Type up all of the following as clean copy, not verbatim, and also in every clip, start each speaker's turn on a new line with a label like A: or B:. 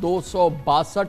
A: 262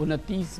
A: 29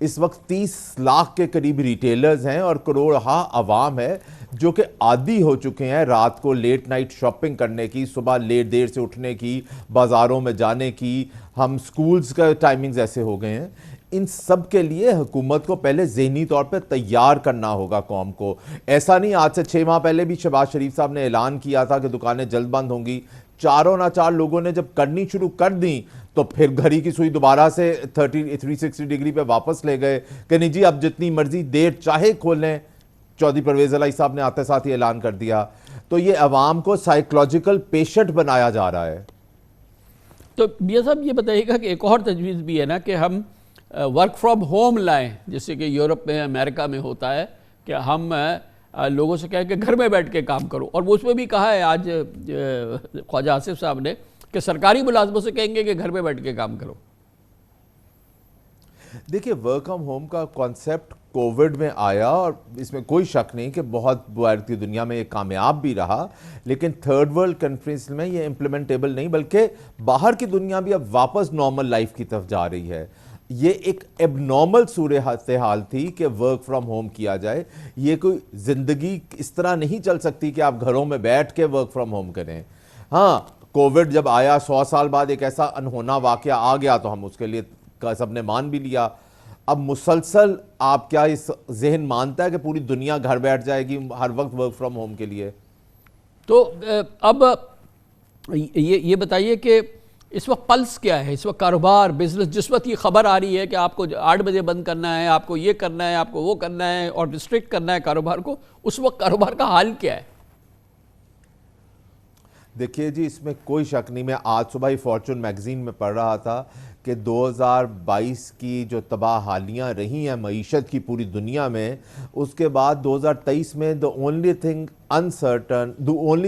B: اس وقت 30 لاکھ کے قریب ریٹیلرز ہیں اور کروڑہا عوام ہے جو کہ عادی ہو چکے ہیں رات کو لیٹ نائٹ شاپنگ کرنے کی، صبح لیٹ دیر سے اٹھنے کی، بازاروں میں جانے کی. ہم سکولز کا ٹائمنگز ایسے ہو گئے ہیں. ان سب کے لیے حکومت کو پہلے ذہنی طور پہ تیار کرنا ہوگا قوم کو. ایسا نہیں، آج سے 6 ماہ پہلے بھی شہباز شریف صاحب نے اعلان کیا تھا کہ دکانیں جلد بند ہوں گی. چاروں ناچار لوگوں نے جب کرنی شروع کر دیں تو پھر گھڑی کی سوئی دوبارہ سے 360 ڈگری پہ واپس لے گئے کہ نہیں جی اب جتنی مرضی دیر چاہے کھولیں. چودھری پرویز الہی صاحب نے آتے ساتھ ہی اعلان کر دیا. تو یہ عوام کو سائیکولوجیکل پیشنٹ بنایا جا رہا ہے.
A: تو میاں صاحب یہ بتائیے گا کہ ایک اور تجویز بھی ہے نا کہ ہم ورک فرام ہوم لائیں، جیسے کہ یورپ میں امریکہ میں ہوتا ہے کہ ہم لوگوں سے کہیں کہ گھر میں بیٹھ کے کام کرو. اور وہ اس میں بھی کہا ہے آج خواجہ آصف صاحب نے کہ سرکاری ملازموں سے کہیں گے کہ گھر میں بیٹھ کے کام کرو.
B: دیکھیے ورک فرام ہوم کا کانسیپٹ کووڈ میں آیا اور اس میں کوئی شک نہیں کہ بہت بھارتی دنیا میں یہ کامیاب بھی رہا، لیکن تھرڈ ورلڈ کنٹریز میں یہ امپلیمنٹیبل نہیں، بلکہ باہر کی دنیا بھی اب واپس نارمل لائف کی طرف جا رہی ہے. یہ ایک ایب نارمل صورتحال تھی کہ ورک فرام ہوم کیا جائے. یہ کوئی زندگی اس طرح نہیں چل سکتی کہ آپ گھروں میں بیٹھ کے ورک فرام ہوم کریں. ہاں کووڈ جب آیا 100 سال بعد ایک ایسا انہونا واقعہ آ گیا تو ہم اس کے لیے سب نے مان بھی لیا. اب مسلسل آپ کیا اس ذہن مانتا ہے کہ پوری دنیا گھر بیٹھ جائے گی ہر وقت ورک فرام ہوم کے لیے؟
A: تو اب یہ بتائیے کہ اس وقت پلس کیا ہے، اس وقت کاروبار بزنس، جس وقت یہ خبر آ رہی ہے کہ آپ کو 8 بجے بند کرنا ہے، آپ کو یہ کرنا ہے، آپ کو وہ کرنا ہے اور ریسٹرکٹ کرنا ہے کاروبار کو، اس وقت کاروبار کا حال کیا ہے؟
B: دیکھیے جی اس میں کوئی شک نہیں. میں آج صبح ہی فارچون میگزین میں پڑھ رہا تھا کہ 2022 کی جو تباہ حالیاں رہی ہیں معیشت کی پوری دنیا میں، اس کے بعد 2023 میں the only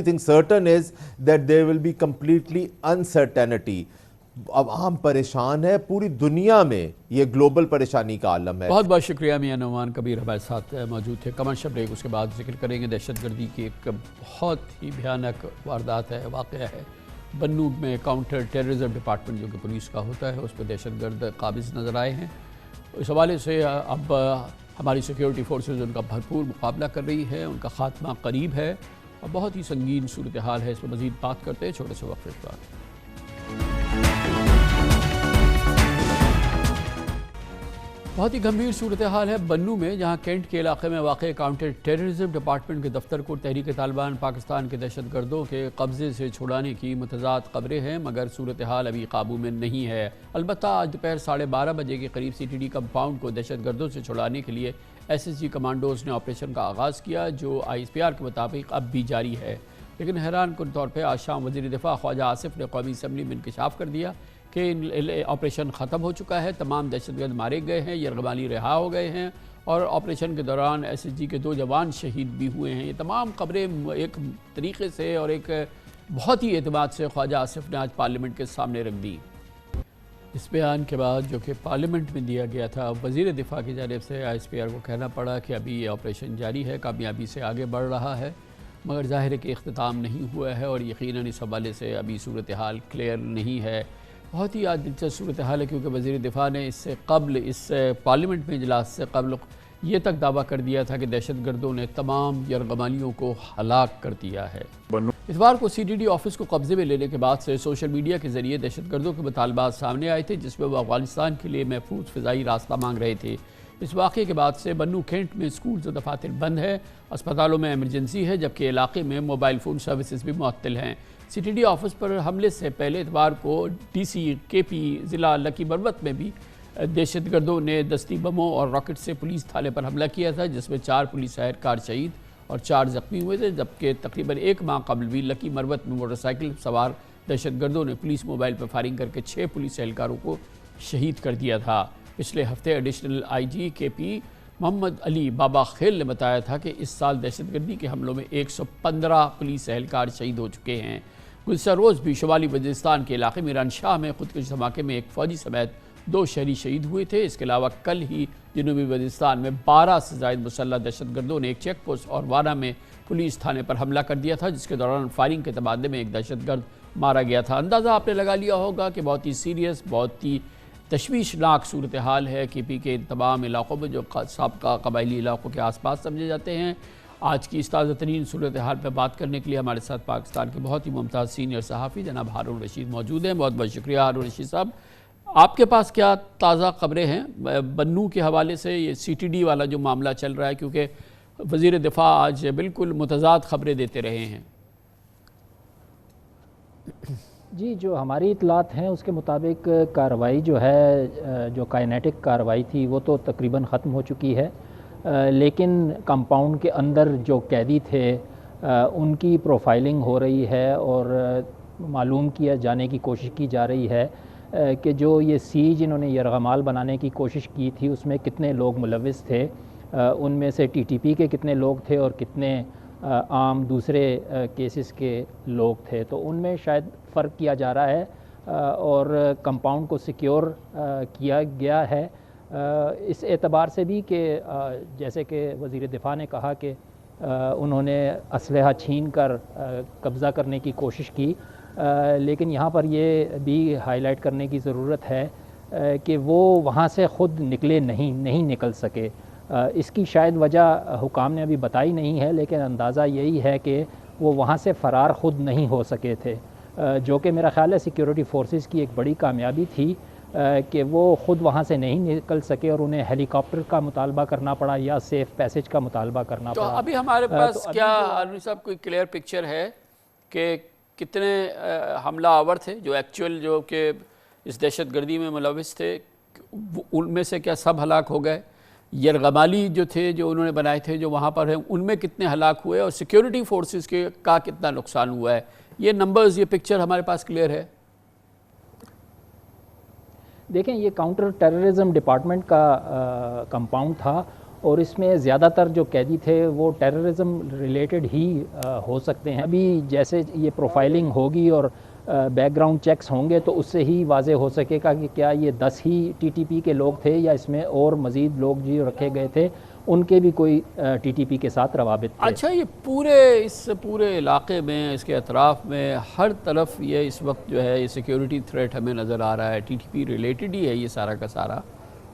B: thing certain is that there will be completely uncertainty. عوام پریشان ہے، پوری دنیا میں یہ گلوبل پریشانی کا عالم ہے.
A: بہت بہت شکریہ میاں نعمان کبیر ہمارے ساتھ موجود تھے. کمرشل بریک، اس کے بعد ذکر کریں گے دہشت گردی کی ایک بہت ہی بھیانک واردات ہے، واقعہ ہے بنو میں. کاؤنٹر ٹیررزم ڈپارٹمنٹ جو کہ پولیس کا ہوتا ہے اس پہ دہشت گرد قابض نظر آئے ہیں. اس حوالے سے اب ہماری سیکیورٹی فورسز ان کا بھرپور مقابلہ کر رہی ہے، ان کا خاتمہ قریب ہے اور بہت ہی سنگین صورتحال ہے. اس پہ مزید بات کرتے ہیں چھوٹے سے وقفے کے بعد. بہت ہی گھمبیر صورتحال ہے بنو میں، جہاں کینٹ کے علاقے میں واقع کاؤنٹر ٹیررزم ڈپارٹمنٹ کے دفتر کو تحریک طالبان پاکستان کے دہشت گردوں کے قبضے سے چھڑانے کی متضاد خبریں ہیں، مگر صورتحال ابھی قابو میں نہیں ہے. البتہ آج دوپہر 12:30 بجے کے قریب CTD کمپاؤنڈ کو دہشت گردوں سے چھڑانے کے لیے SSG کمانڈوز نے آپریشن کا آغاز کیا، جو ISPR کے مطابق اب بھی جاری ہے. لیکن حیران کن طور پہ آج شام وزیر دفاع خواجہ آصف نے قومی اسمبلی میں انکشاف کر دیا کہ آپریشن ختم ہو چکا ہے، تمام دہشت گرد مارے گئے ہیں، یرغمالی رہا ہو گئے ہیں اور آپریشن کے دوران SSG کے 2 جوان شہید بھی ہوئے ہیں. یہ تمام خبریں ایک طریقے سے اور ایک بہت ہی اعتماد سے خواجہ آصف نے آج پارلیمنٹ کے سامنے رکھ دی. اس بیان کے بعد جو کہ پارلیمنٹ میں دیا گیا تھا، وزیر دفاع کی جانب سے ISPR کو کہنا پڑا کہ ابھی یہ آپریشن جاری ہے، کامیابی سے آگے بڑھ رہا ہے، مگر ظاہر ہے کہ اختتام نہیں ہوا ہے اور یقیناً اس حوالے سے ابھی صورتحال کلیئر نہیں ہے. بہت ہی آج دلچسپ صورتحال ہے کیونکہ وزیر دفاع نے اس سے قبل اس پارلیمنٹ میں اجلاس سے قبل یہ تک دعویٰ کر دیا تھا کہ دہشت گردوں نے تمام یرغمالیوں کو ہلاک کر دیا ہے. اس بار کو CTD آفس کو قبضے میں لینے کے بعد سے سوشل میڈیا کے ذریعے دہشت گردوں کے مطالبات سامنے آئے تھے، جس میں وہ افغانستان کے لیے محفوظ فضائی راستہ مانگ رہے تھے. اس واقعے کے بعد سے بنو کینٹ میں سکولز و دفاتر بند ہے، اسپتالوں میں ایمرجنسی ہے، جبکہ علاقے میں موبائل فون سروسز بھی معطل ہیں. CTD آفس پر حملے سے پہلے اتوار کو DC KP ضلع لکی مروت میں بھی دہشت گردوں نے دستی بموں اور راکٹ سے پولیس تھانے پر حملہ کیا تھا، جس میں 4 پولیس اہلکار شہید اور 4 زخمی ہوئے تھے، جبکہ تقریباً 1 ماہ قبل بھی لکی مروت میں موٹر سائیکل سوار دہشت گردوں نے پولیس موبائل پر فائرنگ کر کے 6 پولیس اہلکاروں کو شہید کر دیا تھا. پچھلے ہفتے ایڈیشنل IG KP محمد علی بابا خیل نے بتایا تھا کہ اس سال دہشت گردی کے حملوں میں 115 پولیس اہلکار شہید ہو چکے ہیں. گزشتہ روز بھی شمالی وزیرستان کے علاقے میران شاہ میں خودکش دھماکے میں ایک فوجی سمیت 2 شہری شہید ہوئے تھے. اس کے علاوہ کل ہی جنوبی وزیرستان میں 12 سے زائد مسلح دہشت گردوں نے ایک چیک پوسٹ اور وارا میں پولیس تھانے پر حملہ کر دیا تھا، جس کے دوران فائرنگ کے تبادلے میں ایک دہشت گرد مارا گیا تھا. اندازہ آپ نے لگا لیا ہوگا کہ بہت ہی سیریس، بہت ہی تشویشناک صورتحال ہے کہ پی کے ان تمام علاقوں میں جو سابقہ قبائلی علاقوں کے آس پاس سمجھے جاتے ہیں۔ آج کی اس تازہ ترین صورتحال پہ بات کرنے کے لیے ہمارے ساتھ پاکستان کے بہت ہی ممتاز سینئر صحافی جناب ہارون رشید موجود ہیں۔ بہت بہت شکریہ ہارون رشید صاحب۔ آپ کے پاس کیا تازہ خبریں ہیں بنو کے حوالے سے؟ یہ سی ٹی ڈی والا جو معاملہ چل رہا ہے، کیونکہ وزیر دفاع آج بالکل متضاد خبریں دیتے رہے ہیں۔
C: جی، جو ہماری اطلاعات ہیں اس کے مطابق کارروائی جو ہے، جو کائنیٹک کارروائی تھی وہ تو تقریباً ختم ہو چکی ہے، لیکن کمپاؤنڈ کے اندر جو قیدی تھے ان کی پروفائلنگ ہو رہی ہے اور معلوم کیا جانے کی کوشش کی جا رہی ہے کہ جو یہ سیج انہوں نے یرغمال بنانے کی کوشش کی تھی اس میں کتنے لوگ ملوث تھے، ان میں سے ٹی ٹی پی کے کتنے لوگ تھے اور کتنے عام دوسرے کیسز کے لوگ تھے۔ تو ان میں شاید فرق کیا جا رہا ہے اور کمپاؤنڈ کو سیکیور کیا گیا ہے، اس اعتبار سے بھی کہ جیسے کہ وزیر دفاع نے کہا کہ انہوں نے اسلحہ چھین کر قبضہ کرنے کی کوشش کی، لیکن یہاں پر یہ بھی ہائی لائٹ کرنے کی ضرورت ہے کہ وہ وہاں سے خود نکلے نہیں نکل سکے۔ اس کی شاید وجہ حکام نے ابھی بتائی نہیں ہے، لیکن اندازہ یہی ہے کہ وہ وہاں سے فرار خود نہیں ہو سکے تھے، جو کہ میرا خیال ہے سیکیورٹی فورسز کی ایک بڑی کامیابی تھی کہ وہ خود وہاں سے نہیں نکل سکے اور انہیں ہیلی کاپٹر کا مطالبہ کرنا پڑا یا سیف پیسج کا مطالبہ کرنا پڑا۔
A: تو ابھی ہمارے پاس کیا عالمی صاحب کوئی کلیئر پکچر ہے کہ کتنے حملہ آور تھے جو ایکچول جو کہ اس دہشت گردی میں ملوث تھے؟ ان میں سے کیا سب ہلاک ہو گئے؟ یرغمالی جو تھے جو انہوں نے بنائے تھے جو وہاں پر ہیں ان میں کتنے ہلاک ہوئے اور سیکیورٹی فورسز کا کتنا نقصان ہوا ہے؟ یہ نمبرز، یہ پکچر ہمارے پاس کلیئر ہے؟
C: دیکھیں، یہ کاؤنٹر ٹیررزم ڈپارٹمنٹ کا کمپاؤنڈ تھا اور اس میں زیادہ تر جو قیدی تھے وہ ٹیررزم ریلیٹڈ ہی ہو سکتے ہیں۔ ابھی جیسے یہ پروفائلنگ ہوگی اور بیک گراؤنڈ چیکس ہوں گے تو اس سے ہی واضح ہو سکے گا کہ کیا یہ 10 ہی ٹی ٹی پی کے لوگ تھے یا اس میں اور مزید لوگ جو رکھے گئے تھے ان کے بھی کوئی ٹی ٹی پی کے ساتھ روابط تھے۔
A: اچھا، یہ اس پورے علاقے میں، اس کے اطراف میں ہر طرف یہ اس وقت جو ہے یہ سیکیورٹی تھریٹ ہمیں نظر آ رہا ہے، ٹی ٹی پی ریلیٹڈ ہی ہے یہ سارا کا سارا،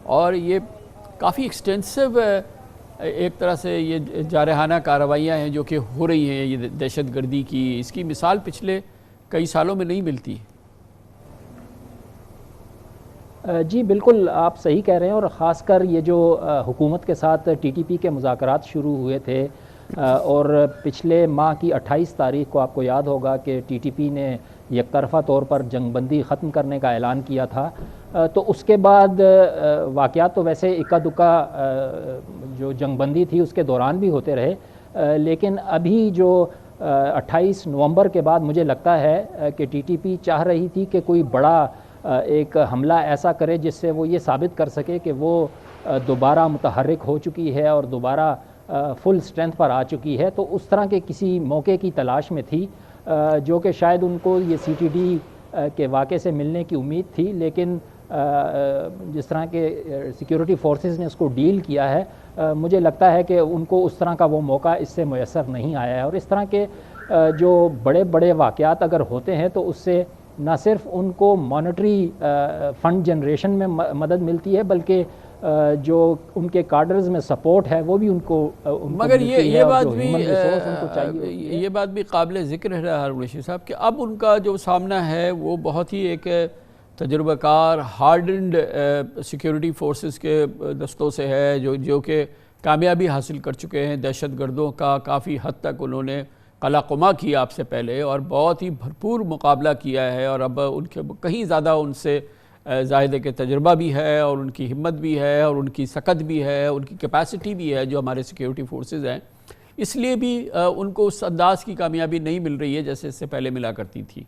A: اور یہ کافی ایکسٹینسو ایک طرح سے یہ جارحانہ کارروائیاں ہیں جو کہ ہو رہی ہیں یہ دہشت گردی کی۔ اس کی مثال پچھلے کئی سالوں میں نہیں ملتی۔
C: جی بالکل، آپ صحیح کہہ رہے ہیں، اور خاص کر یہ جو حکومت کے ساتھ ٹی ٹی پی کے مذاکرات شروع ہوئے تھے اور پچھلے ماہ کی 28 تاریخ کو آپ کو یاد ہوگا کہ ٹی ٹی پی نے یک طرفہ طور پر جنگ بندی ختم کرنے کا اعلان کیا تھا، تو اس کے بعد واقعات تو ویسے اکا دکا جو جنگ بندی تھی اس کے دوران بھی ہوتے رہے، لیکن ابھی جو 28 نومبر کے بعد مجھے لگتا ہے کہ ٹی ٹی پی چاہ رہی تھی کہ کوئی بڑا ایک حملہ ایسا کرے جس سے وہ یہ ثابت کر سکے کہ وہ دوبارہ متحرک ہو چکی ہے اور دوبارہ فل سٹرینتھ پر آ چکی ہے۔ تو اس طرح کے کسی موقع کی تلاش میں تھی جو کہ شاید ان کو یہ سی ٹی ڈی کے واقعے سے ملنے کی امید تھی، لیکن جس طرح کے سیکیورٹی فورسز نے اس کو ڈیل کیا ہے مجھے لگتا ہے کہ ان کو اس طرح کا وہ موقع اس سے میسر نہیں آیا ہے۔ اور اس طرح کے جو بڑے بڑے واقعات اگر ہوتے ہیں تو اس سے نہ صرف ان کو مانیٹری فنڈ جنریشن میں مدد ملتی ہے بلکہ جو ان کے کارڈرز میں سپورٹ ہے وہ بھی ان کو
A: مگر یہ بات بھی قابل ذکر ہے ہارون رشید صاحب کہ اب ان کا جو سامنا ہے وہ بہت ہی ایک تجربہ کار ہارڈنڈ سیکیورٹی فورسز کے دستوں سے ہے جو کہ کامیابی حاصل کر چکے ہیں۔ دہشت گردوں کا کافی حد تک انہوں نے قلع قمع کیا آپ سے پہلے اور بہت ہی بھرپور مقابلہ کیا ہے، اور اب ان کے کہیں زیادہ ان سے ظاہر ہے کہ تجربہ بھی ہے اور ان کی ہمت بھی ہے اور ان کی سکت بھی ہے، ان کی کیپیسٹی بھی ہے جو ہمارے سیکیورٹی فورسز ہیں، اس لیے بھی ان کو اس انداز کی کامیابی نہیں مل رہی ہے جیسے اس سے پہلے ملا کرتی تھی۔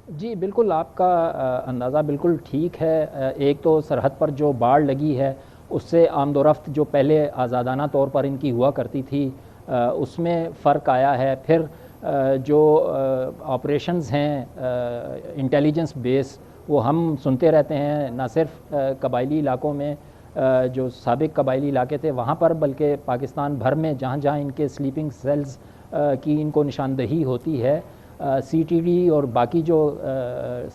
C: جی بالکل، آپ کا اندازہ بالکل ٹھیک ہے۔ ایک تو سرحد پر جو باڑ لگی ہے اس سے آمد و رفت جو پہلے آزادانہ طور پر ان کی ہوا کرتی تھی اس میں فرق آیا ہے۔ پھر جو آپریشنز ہیں انٹیلیجنس بیس وہ ہم سنتے رہتے ہیں، نہ صرف قبائلی علاقوں میں جو سابق قبائلی علاقے تھے وہاں پر بلکہ پاکستان بھر میں جہاں جہاں ان کے سلیپنگ سیلز کی ان کو نشاندہی ہوتی ہے CTD اور باقی جو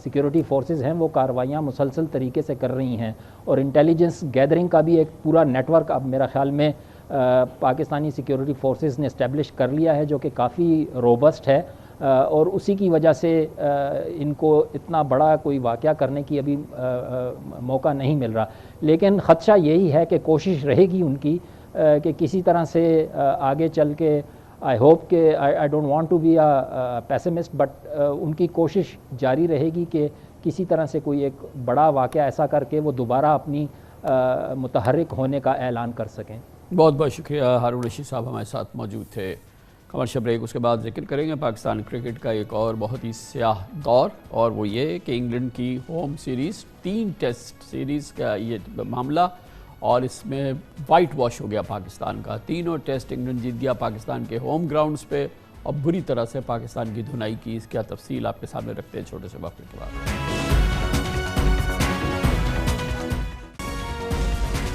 C: سیکیورٹی فورسز ہیں وہ کارروائیاں مسلسل طریقے سے کر رہی ہیں، اور انٹیلیجنس گیدرنگ کا بھی ایک پورا نیٹ ورک اب میرا خیال میں پاکستانی سیکیورٹی فورسز نے اسٹیبلش کر لیا ہے، جو کہ کافی روبسٹ ہے، اور اسی کی وجہ سے ان کو اتنا بڑا کوئی واقعہ کرنے کی ابھی موقع نہیں مل رہا۔ لیکن خدشہ یہی ہے کہ کوشش رہے گی ان کی کہ کسی طرح سے آگے چل کے آئی ہوپ کہ I don't want to be a pessimist, but ان کی کوشش جاری رہے گی کہ کسی طرح سے کوئی ایک بڑا واقعہ ایسا کر کے وہ دوبارہ اپنی متحرک ہونے کا اعلان کر سکیں۔
A: بہت بہت شکریہ ہارون رشید صاحب ہمارے ساتھ موجود تھے۔ کمرشل بریک، اس کے بعد ذکر کریں گے پاکستان کرکٹ کا ایک اور بہت ہی سیاہ دور، اور وہ یہ کہ انگلینڈ کی ہوم سیریز 3 ٹیسٹ سیریز کا یہ معاملہ، اور اس میں وائٹ واش ہو گیا پاکستان کا۔ تینوں ٹیسٹ انگلینڈ جیت گیا پاکستان کے ہوم گراؤنڈز پہ، اور بری طرح سے پاکستان کی دھنائی کی۔ اس کا تفصیل آپ کے سامنے رکھتے ہیں چھوٹے سے وقفے کے بعد۔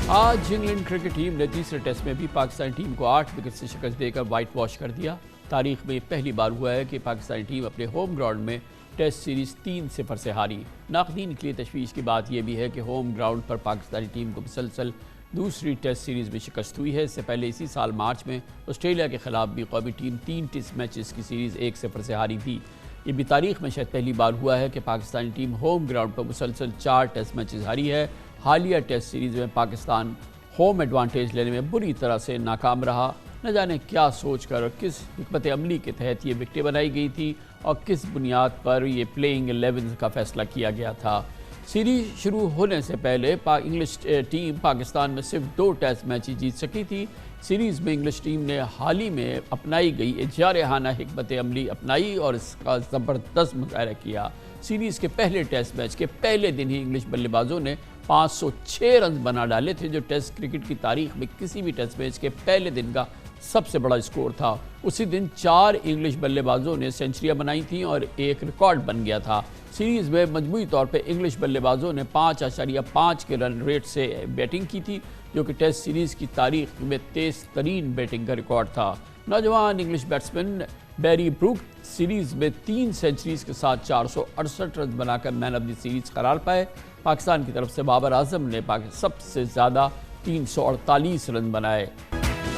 A: آج انگلینڈ کرکٹ ٹیم نے تیسرے ٹیسٹ میں بھی پاکستانی ٹیم کو 8 وکٹ سے شکست دے کر وائٹ واش کر دیا۔ تاریخ میں پہلی بار ہوا ہے کہ پاکستانی ٹیم اپنے ہوم گراؤنڈ میں ٹیسٹ سیریز 3-0 سے ہاری۔ ناقدین کے لیے تشویش کی بات یہ بھی ہے کہ ہوم گراؤنڈ پر پاکستانی ٹیم کو مسلسل دوسری ٹیسٹ سیریز میں شکست ہوئی ہے۔ اس سے پہلے اسی سال مارچ میں آسٹریلیا کے خلاف بھی قومی ٹیم 3 ٹیسٹ میچز کی سیریز 1-0 سے ہاری تھی۔ یہ بھی تاریخ میں شاید پہلی بار ہوا ہے کہ پاکستانی ٹیم ہوم گراؤنڈ پر مسلسل 4 ٹیسٹ میچز ہاری ہے۔ حالیہ ٹیسٹ سیریز میں پاکستان ہوم ایڈوانٹیج لینے میں بری طرح سے ناکام رہا۔ نہ جانے کیا سوچ کر اور کس حکمت عملی کے تحت یہ وکٹیں بنائی گئی تھی، اور کس بنیاد پر یہ پلیئنگ 11 کا فیصلہ کیا گیا تھا۔ سیریز شروع ہونے سے پہلے انگلش ٹیم پاکستان میں صرف 2 ٹیسٹ میچ جیت سکی تھی۔ سیریز میں انگلش ٹیم نے حال ہی میں اپنائی گئی جارحانہ حکمت عملی اپنائی اور اس کا زبردست مظاہرہ کیا۔ سیریز کے پہلے ٹیسٹ میچ کے پہلے دن ہی انگلش بلے بازوں نے 506 رنز بنا ڈالے تھے، جو ٹیسٹ کرکٹ کی تاریخ میں کسی بھی ٹیسٹ میچ کے پہلے دن کا سب سے بڑا اسکور تھا۔ اسی دن 4 انگلش بلے بازوں نے سینچریاں بنائی تھیں اور ایک ریکارڈ بن گیا تھا۔ سیریز میں مجموعی طور پہ انگلش بلے بازوں نے 5.5 کے رن ریٹ سے بیٹنگ کی تھی، جو کہ ٹیسٹ سیریز کی تاریخ میں تیز ترین بیٹنگ کا ریکارڈ تھا۔ نوجوان انگلش بیٹسمین بیری بروک سیریز میں 3 سینچریز کے ساتھ 468 رنز بنا کر مین آف دی سیریز قرار پائے۔ پاکستان کی طرف سے بابر اعظم نے سب سے زیادہ 348 رن بنائے۔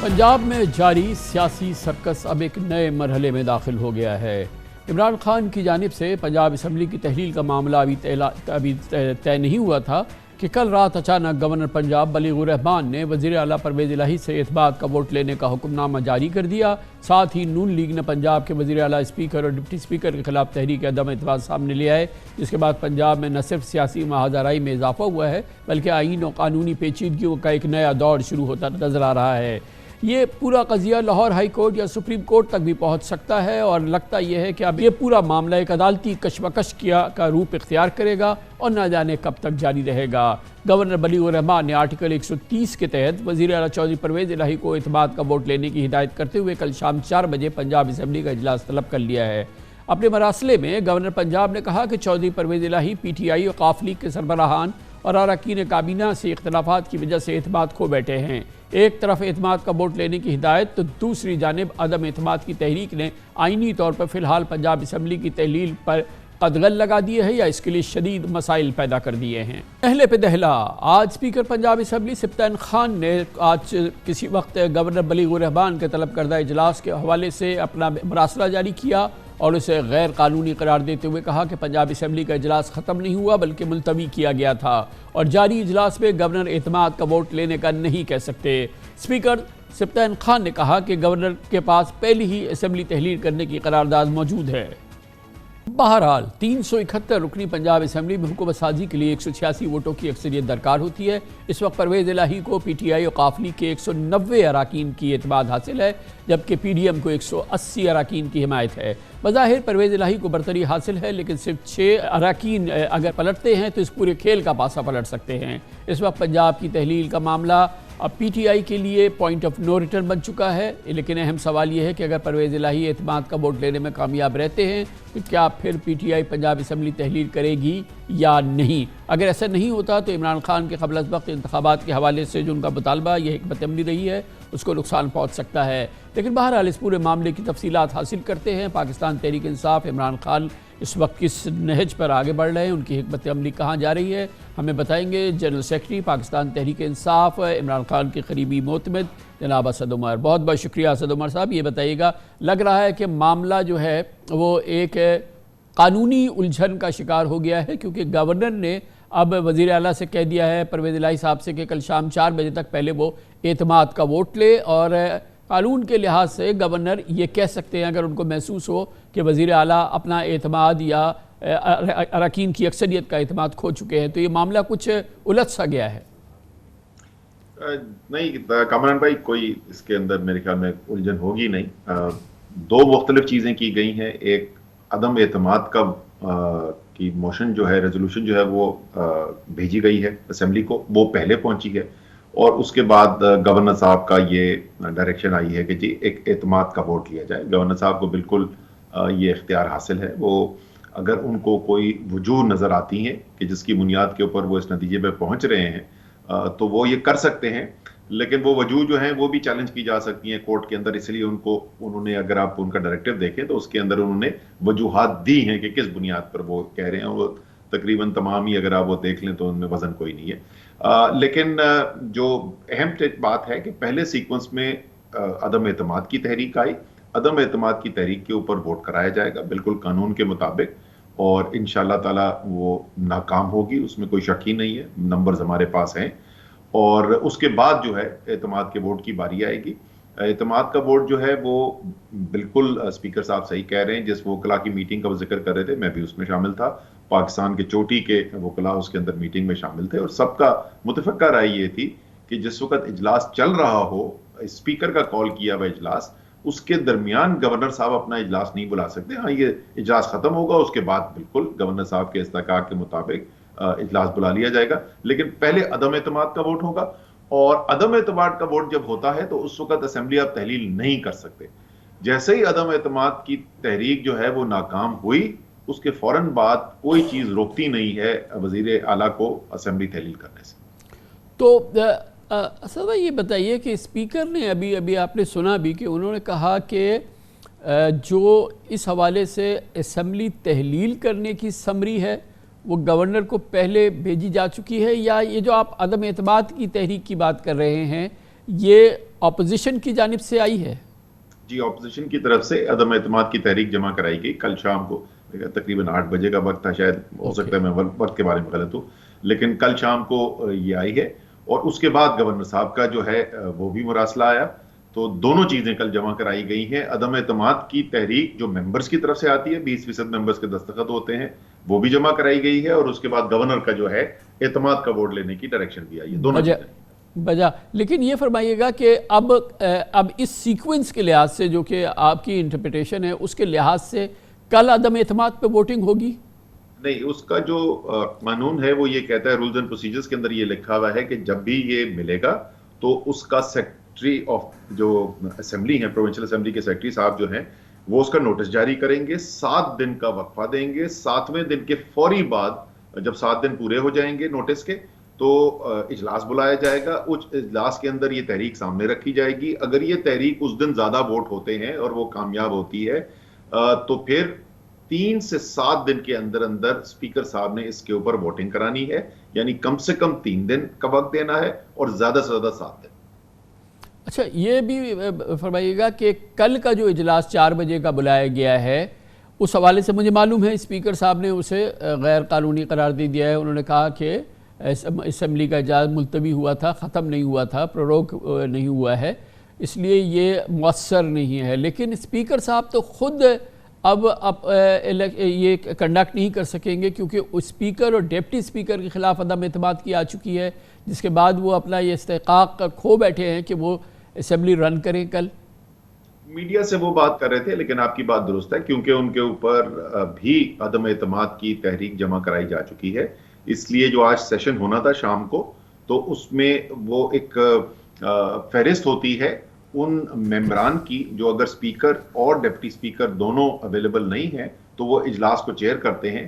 A: پنجاب میں جاری سیاسی سرکس اب ایک نئے مرحلے میں داخل ہو گیا ہے۔ عمران خان کی جانب سے پنجاب اسمبلی کی تحلیل کا معاملہ ابھی طے نہیں ہوا تھا کہ کل رات اچانک گورنر پنجاب بلیغ الرحمان نے وزیر اعلیٰ پرویز الہی سے اعتماد کا ووٹ لینے کا حکم نامہ جاری کر دیا۔ ساتھ ہی نون لیگ نے پنجاب کے وزیر اعلیٰ اسپیکر اور ڈپٹی اسپیکر کے خلاف تحریک عدم اعتماد سامنے لیا ہے، جس کے بعد پنجاب میں نہ صرف سیاسی محاذ آرائی میں اضافہ ہوا ہے، بلکہ آئین و قانونی پیچیدگیوں کا ایک نیا دور شروع ہوتا نظر آ رہا ہے۔ یہ پورا قضیہ لاہور ہائی کورٹ یا سپریم کورٹ تک بھی پہنچ سکتا ہے، اور لگتا یہ ہے کہ اب یہ پورا معاملہ ایک عدالتی کشمکش کا روپ اختیار کرے گا، اور نہ جانے کب تک جاری رہے گا۔ گورنر بلیغ الرحمان نے آرٹیکل 130 کے تحت وزیر اعلیٰ چودھری پرویز الہی کو اعتماد کا ووٹ لینے کی ہدایت کرتے ہوئے کل شام 4 بجے پنجاب اسمبلی کا اجلاس طلب کر لیا ہے۔ اپنے مراسلے میں گورنر پنجاب نے کہا کہ چودھری پرویز الہی پی ٹی آئی اور قاف لیگ کے سربراہان اور اراکین کابینہ سے اختلافات کی وجہ سے اعتماد کھو بیٹھے ہیں۔ ایک طرف اعتماد کا ووٹ لینے کی ہدایت تو دوسری جانب عدم اعتماد کی تحریک نے آئینی طور پر فی الحال پنجاب اسمبلی کی تحلیل پر قدغن لگا دیے ہیں یا اس کے لیے شدید مسائل پیدا کر دیے ہیں۔ دہلے پہ دہلا، آج اسپیکر پنجاب اسمبلی سبطین خان نے آج کسی وقت گورنر بلیغ الرحمان کے طلب کردہ اجلاس کے حوالے سے اپنا مراسلہ جاری کیا اور اسے غیر قانونی قرار دیتے ہوئے کہا کہ پنجاب اسمبلی کا اجلاس ختم نہیں ہوا بلکہ ملتوی کیا گیا تھا، اور جاری اجلاس میں گورنر اعتماد کا ووٹ لینے کا نہیں کہہ سکتے۔ اسپیکر سبطین خان نے کہا کہ گورنر کے پاس پہلی ہی اسمبلی تحلیل کرنے کی قرارداد موجود ہے۔ بہرحال 371 رکنی پنجاب اسمبلی میں حکومت سازی کے لیے 186 ووٹوں کی اکثریت درکار ہوتی ہے۔ اس وقت پرویز الہی کو پی ٹی آئی اور قاف لیگ کے 190 اراکین کی اعتماد حاصل ہے، جبکہ پی ڈی ایم کو 180 اراکین کی حمایت ہے۔ بظاہر پرویز الہی کو برتری حاصل ہے، لیکن صرف 6 اراکین اگر پلٹتے ہیں تو اس پورے کھیل کا پاسا پلٹ سکتے ہیں۔ اس وقت پنجاب کی تحلیل کا معاملہ اب پی ٹی آئی کے لیے پوائنٹ آف نو ریٹرن بن چکا ہے، لیکن اہم سوال یہ ہے کہ اگر پرویز الہی اعتماد کا ووٹ لینے میں کامیاب رہتے ہیں تو کیا پھر P T I Punjab assembly تحلیل کرے گی یا نہیں. اگر ایسا نہیں ہوتا تو عمران خان کے قبل از وقت انتخابات کے حوالے سے جو ان کا مطالبہ یہ حکمت عملی رہی ہے اس کو نقصان پہنچ سکتا ہے. لیکن بہرحال اس پورے معاملے کی تفصیلات حاصل کرتے ہیں. پاکستان تحریک انصاف، عمران خان اس وقت کس نہج پر آگے بڑھ رہے ہیں، ان کی حکمت عملی کہاں جا رہی ہے، ہمیں بتائیں گے جنرل سیکرٹری پاکستان تحریک انصاف، عمران خان کے قریبی معتمد جناب اسد عمر. بہت بہت شکریہ اسد عمر صاحب. یہ بتائیے گا، لگ رہا ہے کہ معاملہ جو ہے وہ ایک قانونی الجھن کا شکار ہو گیا ہے، کیونکہ گورنر نے اب وزیر اعلیٰ سے کہہ دیا ہے، پرویز الہی صاحب سے، کہ کل شام 4 بجے تک پہلے وہ اعتماد کا ووٹ لے. اور قانون کے لحاظ سے گورنر یہ کہہ سکتے ہیں اگر ان کو محسوس ہو کہ وزیر اعلیٰ اپنا اعتماد یا اراکین کی اکثریت کا اعتماد کھو چکے ہیں. تو یہ معاملہ کچھ الجھ سا گیا ہے.
D: نہیں کامران بھائی، کوئی اس کے اندر میرے خیال میں الجھن ہوگی نہیں. 2 مختلف چیزیں کی گئی ہیں. ایک عدم اعتماد کا کی موشن جو ہے، ریزولوشن جو ہے وہ بھیجی گئی ہے اسمبلی کو، وہ پہلے پہنچی ہے. اور اس کے بعد گورنر صاحب کا یہ ڈائریکشن آئی ہے کہ جی ایک اعتماد کا ووٹ لیا جائے. گورنر صاحب کو بالکل یہ اختیار حاصل ہے. وہ اگر ان کو کوئی وجوہ نظر آتی ہیں کہ جس کی بنیاد کے اوپر وہ اس نتیجے پہ پہنچ رہے ہیں تو وہ یہ کر سکتے ہیں. لیکن وہ وجوہ جو ہیں وہ بھی چیلنج کی جا سکتی ہیں کورٹ کے اندر. اس لیے انہوں نے، اگر آپ ان کا ڈائریکٹو دیکھیں تو اس کے اندر انہوں نے وجوہات دی ہیں کہ کس بنیاد پر وہ کہہ رہے ہیں. وہ تقریباً تمام ہی اگر آپ وہ دیکھ لیں تو ان میں وزن کوئی نہیں ہے. لیکن جو اہم بات ہے کہ پہلے سیکوینس میں عدم اعتماد کی تحریک آئی. عدم اعتماد کی تحریک کے اوپر ووٹ کرایا جائے گا بالکل قانون کے مطابق، اور انشاءاللہ تعالی وہ ناکام ہوگی، اس میں کوئی شک ہی نہیں ہے. نمبرز ہمارے پاس ہیں. اور اس کے بعد جو ہے اعتماد کے ووٹ کی باری آئے گی. اعتماد کا ووٹ جو ہے وہ بالکل اسپیکر صاحب صحیح کہہ رہے ہیں. جس وکلا کی میٹنگ کا وہ ذکر کر رہے تھے، میں بھی اس میں شامل تھا. پاکستان کے چوٹی کے وکلا اس کے اندر میٹنگ میں شامل تھے، اور سب کا متفقہ رائے یہ تھی کہ جس وقت اجلاس چل رہا ہو، اسپیکر کا کال کیا ہوا اجلاس، اس کے درمیان گورنر صاحب اپنا اجلاس نہیں بلا سکتے. ہاں یہ اجلاس ختم ہوگا، اس کے بعد بالکل گورنر صاحب کے استحقاق کے مطابق اجلاس بلا لیا جائے گا. لیکن پہلے عدم اعتماد کا ووٹ ہوگا، اور عدم اعتماد کا ووٹ جب ہوتا ہے تو اس وقت اسمبلی آپ تحلیل نہیں کر سکتے. جیسے ہی عدم اعتماد کی تحریک جو ہے وہ ناکام ہوئی، اس کے فوراً بعد کوئی چیز روکتی نہیں ہے وزیر اعلیٰ کو اسمبلی تحلیل کرنے سے.
A: تو اسد یہ بتائیے کہ اسپیکر نے ابھی آپ نے سنا بھی کہ انہوں نے کہا کہ جو اس حوالے سے اسمبلی تحلیل کرنے کی سمری ہے وہ گورنر کو پہلے بھیجی جا چکی ہے، یا یہ جو آپ عدم اعتماد کی تحریک کی بات کر رہے ہیں یہ اپوزیشن کی جانب سے آئی ہے؟
D: جی، اپوزیشن کی طرف سے عدم اعتماد کی تحریک جمع کرائی گئی کل شام کو. تقریباً 8 بجے کا وقت تھا، شاید ہو سکتا ہے میں وقت کے بارے میں غلط ہوں، لیکن کل شام کو یہ آئی ہے. اور اس کے بعد گورنر صاحب کا جو ہے وہ بھی مراسلہ آیا. تو دونوں چیزیں کل جمع کرائی گئی ہیں. عدم اعتماد کی تحریک جو ممبرز کی طرف سے آتی ہے، 20% ممبرز کے دستخط ہوتے ہیں، وہ بھی جمع کرائی گئی ہے. اور اس کے بعد گورنر کا جو ہے اعتماد کا ووٹ لینے کی ڈائریکشن بھی آئی ہے. دونوں
A: بجا. لیکن یہ فرمائیے گا کہ اب اس سیکوینس کے لحاظ سے جو کہ آپ کی انٹرپریٹیشن ہے اس کے لحاظ سے کل عدم اعتماد پہ ووٹنگ ہوگی؟
D: نہیں، اس کا جو قانون ہے وہ یہ کہتا ہے، رولز اینڈ پروسیجرز کے اندر یہ لکھا ہوا ہے کہ جب بھی یہ ملے گا تو اس کا سیکرٹری آف جو اسمبلی ہیں، پروونشل اسمبلی کے سیکرٹری صاحب جو ہیں، وہ اس کا نوٹس جاری کریں گے. 7 دن کا وقفہ دیں گے. 7ویں دن کے فوری بعد جب 7 دن پورے ہو جائیں گے نوٹس کے تو اجلاس بلایا جائے گا. اس اجلاس کے اندر یہ تحریک سامنے رکھی جائے گی. اگر یہ تحریک اس دن زیادہ ووٹ ہوتے ہیں اور وہ کامیاب ہوتی ہے تو پھر 3 سے 7 دن کے اندر اسپیکر صاحب نے اس کے اوپر ووٹنگ کرانی ہے. یعنی کم سے کم 3 دن کا وقت دینا ہے اور زیادہ سے زیادہ 7 دن.
A: اچھا، یہ بھی فرمائیے گا کہ کل کا جو اجلاس 4 بجے کا بلایا گیا ہے اس حوالے سے مجھے معلوم ہے اسپیکر صاحب نے اسے غیر قانونی قرار دے دیا ہے. انہوں نے کہا کہ اسمبلی کا اجلاس ملتوی ہوا تھا، ختم نہیں ہوا تھا، پروروگ نہیں ہوا ہے، اس لیے یہ مؤثر نہیں ہے. لیکن اسپیکر صاحب تو خود اب یہ کنڈکٹ نہیں کر سکیں گے کیونکہ اسپیکر اور ڈیپٹی اسپیکر کے خلاف عدم اعتماد کی آ چکی ہے، جس کے بعد وہ اپنا یہ استحقاق کھو بیٹھے ہیں کہ وہ اسمبلی رن کریں. کل
D: میڈیا سے وہ بات کر رہے تھے، لیکن آپ کی بات درست ہے کیونکہ ان کے اوپر بھی عدم اعتماد کی تحریک جمع کرائی جا چکی ہے. اس لیے جو آج سیشن ہونا تھا شام کو، تو اس میں وہ ایک فہرست ہوتی ہے ان ممبران کی جو اگر اسپیکر اور ڈپٹی اسپیکر دونوں اویلیبل نہیں ہیں تو وہ اجلاس کو چیئر کرتے ہیں.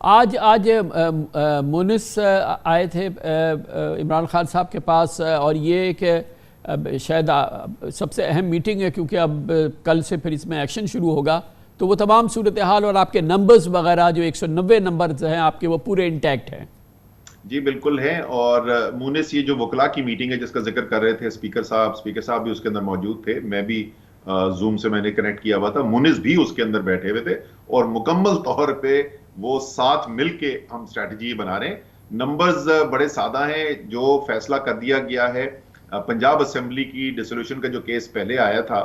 A: آج مونس آئے تھے عمران خان صاحب کے پاس، اور یہ ایک شاید سب سے اہم میٹنگ ہے کیونکہ اب کل سے پھر اس میں ایکشن شروع ہوگا، تو وہ تمام صورتحال اور آپ کے نمبرز وغیرہ جو 190 نمبرز ہیں آپ کے وہ پورے انٹیکٹ ہیں؟
D: جی بالکل ہیں، اور مونس یہ جو وکلاء کی میٹنگ ہے جس کا ذکر کر رہے تھے اسپیکر صاحب بھی اس کے اندر موجود تھے، میں بھی زوم سے میں نے کنیکٹ کیا ہوا تھا، مونس بھی اس کے اندر بیٹھے ہوئے تھے، اور مکمل طور پہ وہ ساتھ مل کے ہم اسٹریٹجی بنا رہے ہیں۔ نمبرز بڑے سادہ ہیں، جو فیصلہ کر دیا گیا ہے پنجاب اسمبلی کی ڈیسولوشن کا جو کیس پہلے آیا تھا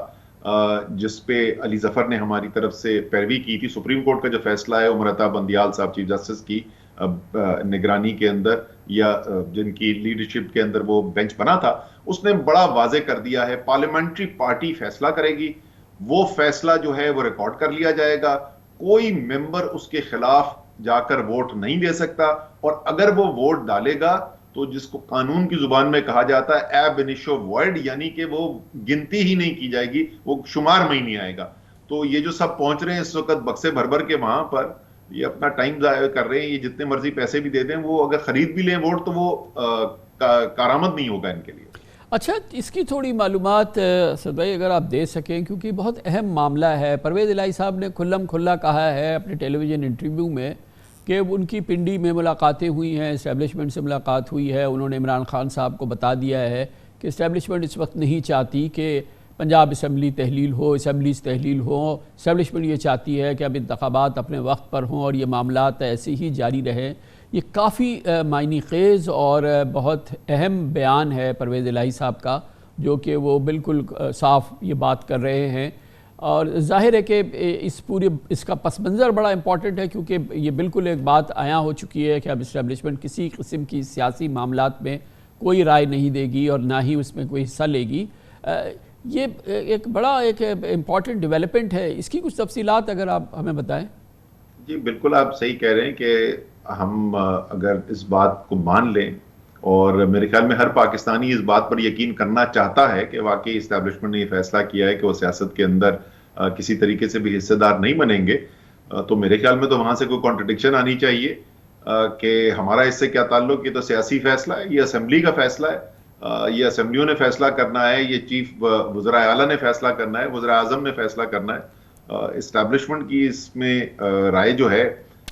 D: جس پہ علی ظفر نے ہماری طرف سے پیروی کی تھی، سپریم کورٹ کا جو فیصلہ ہے عمر عطا بندیال صاحب چیف جسٹس کی نگرانی کے اندر یا جن کی لیڈرشپ کے اندر وہ بینچ بنا تھا، اس نے بڑا واضح کر دیا ہے پارلیمنٹری پارٹی فیصلہ کرے گی، وہ فیصلہ جو ہے وہ ریکارڈ کر لیا جائے گا، کوئی ممبر اس کے خلاف جا کر ووٹ نہیں دے سکتا، اور اگر وہ ووٹ ڈالے گا تو جس کو قانون کی زبان میں کہا جاتا ہے ایب انیشو وائڈ، یعنی کہ وہ گنتی ہی نہیں کی جائے گی، وہ شمار میں ہی نہیں آئے گا۔ تو یہ جو سب پہنچ رہے ہیں اس وقت بکسے بھر بھر کے وہاں پر، یہ اپنا ٹائم ضائع کر رہے ہیں، یہ جتنے مرضی پیسے بھی دے دیں، وہ اگر خرید بھی لیں ووٹ تو وہ کارآمد نہیں ہوگا ان کے لیے۔
A: اچھا، اس کی تھوڑی معلومات اسد بھائی اگر آپ دے سکیں، کیونکہ بہت اہم معاملہ ہے۔ پرویز الہی صاحب نے کھلم کھلا کہا ہے اپنے ٹیلی ویژن انٹرویو میں کہ ان کی پنڈی میں ملاقاتیں ہوئی ہیں، اسٹیبلشمنٹ سے ملاقات ہوئی ہے، انہوں نے عمران خان صاحب کو بتا دیا ہے کہ اسٹیبلشمنٹ اس وقت نہیں چاہتی کہ پنجاب اسمبلی تحلیل ہو، اسمبلیز تحلیل ہوں، اسٹیبلشمنٹ یہ چاہتی ہے کہ اب انتخابات اپنے وقت پر ہوں اور یہ معاملات ایسے ہی جاری رہیں۔ یہ کافی معنی خیز اور بہت اہم بیان ہے پرویز الہی صاحب کا، جو کہ وہ بالکل صاف یہ بات کر رہے ہیں، اور ظاہر ہے کہ اس کا پس منظر بڑا امپورٹنٹ ہے، کیونکہ یہ بالکل ایک بات عیاں ہو چکی ہے کہ اب اسٹیبلشمنٹ کسی قسم کی سیاسی معاملات میں کوئی رائے نہیں دے گی اور نہ ہی اس میں کوئی حصہ لے گی۔ یہ ایک بڑا امپورٹنٹ ڈیولپمنٹ ہے، اس کی کچھ تفصیلات اگر آپ ہمیں بتائیں۔
D: جی بالکل آپ صحیح کہہ رہے ہیں کہ ہم اگر اس بات کو مان لیں، اور میرے خیال میں ہر پاکستانی اس بات پر یقین کرنا چاہتا ہے کہ واقعی اسٹیبلشمنٹ نے یہ فیصلہ کیا ہے کہ وہ سیاست کے اندر کسی طریقے سے بھی حصے دار نہیں بنیں گے، تو میرے خیال میں تو وہاں سے کوئی کانٹرڈکشن آنی چاہیے کہ ہمارا اس سے کیا تعلق، یہ تو سیاسی فیصلہ ہے، یہ اسمبلی کا فیصلہ ہے، یہ اسمبلیوں نے فیصلہ کرنا ہے، یہ چیف وزراء اعلیٰ نے فیصلہ کرنا ہے، وزراء اعظم نے فیصلہ کرنا ہے۔ اسٹیبلشمنٹ کی اس میں رائے جو ہے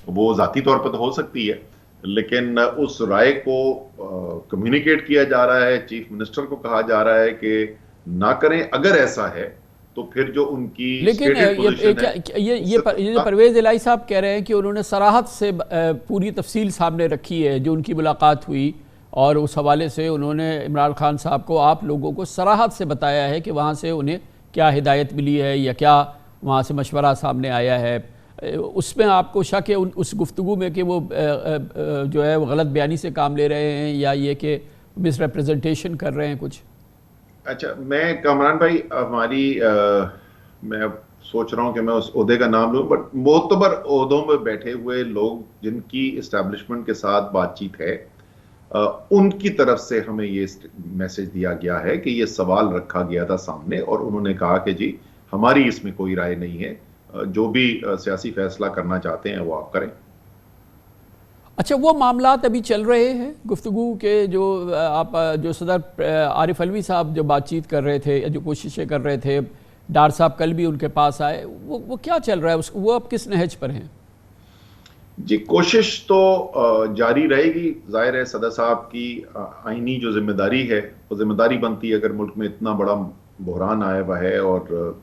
D: وہ ذاتی طور پر تو ہو سکتی ہے، لیکن اس رائے کو کمیونیکیٹ کیا جا رہا ہے، چیف منسٹر کو کہا جا رہا ہے کہ نہ کریں، اگر ایسا ہے تو پھر جو ان کی
A: لیکن یہ پرویز الہی صاحب کہہ رہے ہیں کہ انہوں نے صراحت سے پوری تفصیل سامنے رکھی ہے جو ان کی ملاقات ہوئی، اور اس حوالے سے انہوں نے عمران خان صاحب کو، آپ لوگوں کو صراحت سے بتایا ہے کہ وہاں سے انہیں کیا ہدایت ملی ہے یا کیا وہاں سے مشورہ سامنے آیا ہے۔ اس میں آپ کو شک ہے اس گفتگو میں کہ وہ جو ہے وہ غلط بیانی سے کام لے رہے ہیں یا یہ کہ مس ریپریزنٹیشن کر رہے ہیں کچھ؟
D: اچھا، میں کامران بھائی میں سوچ رہا ہوں کہ میں اس عہدے کا نام لوں، بٹ معتبر عہدوں میں بیٹھے ہوئے لوگ جن کی اسٹیبلشمنٹ کے ساتھ بات چیت ہے، ان کی طرف سے ہمیں یہ میسج دیا گیا ہے کہ یہ سوال رکھا گیا تھا سامنے، اور انہوں نے کہا کہ جی ہماری اس میں کوئی رائے نہیں ہے، جو بھی سیاسی فیصلہ کرنا چاہتے ہیں وہ آپ کریں۔
A: اچھا، وہ معاملات ابھی چل رہے ہیں گفتگو کے جو صدر عارف علوی صاحب جو بات چیت کر رہے تھے یا جو کوششیں کر رہے تھے، ڈار صاحب کل بھی ان کے پاس آئے، وہ کیا چل رہا ہے، وہ اب کس نہج پر ہیں؟
D: جی کوشش تو جاری رہے گی، ظاہر ہے صدر صاحب کی آئینی جو ذمہ داری ہے وہ ذمہ داری بنتی ہے، اگر ملک میں اتنا بڑا بحران آیا ہوا ہے، اور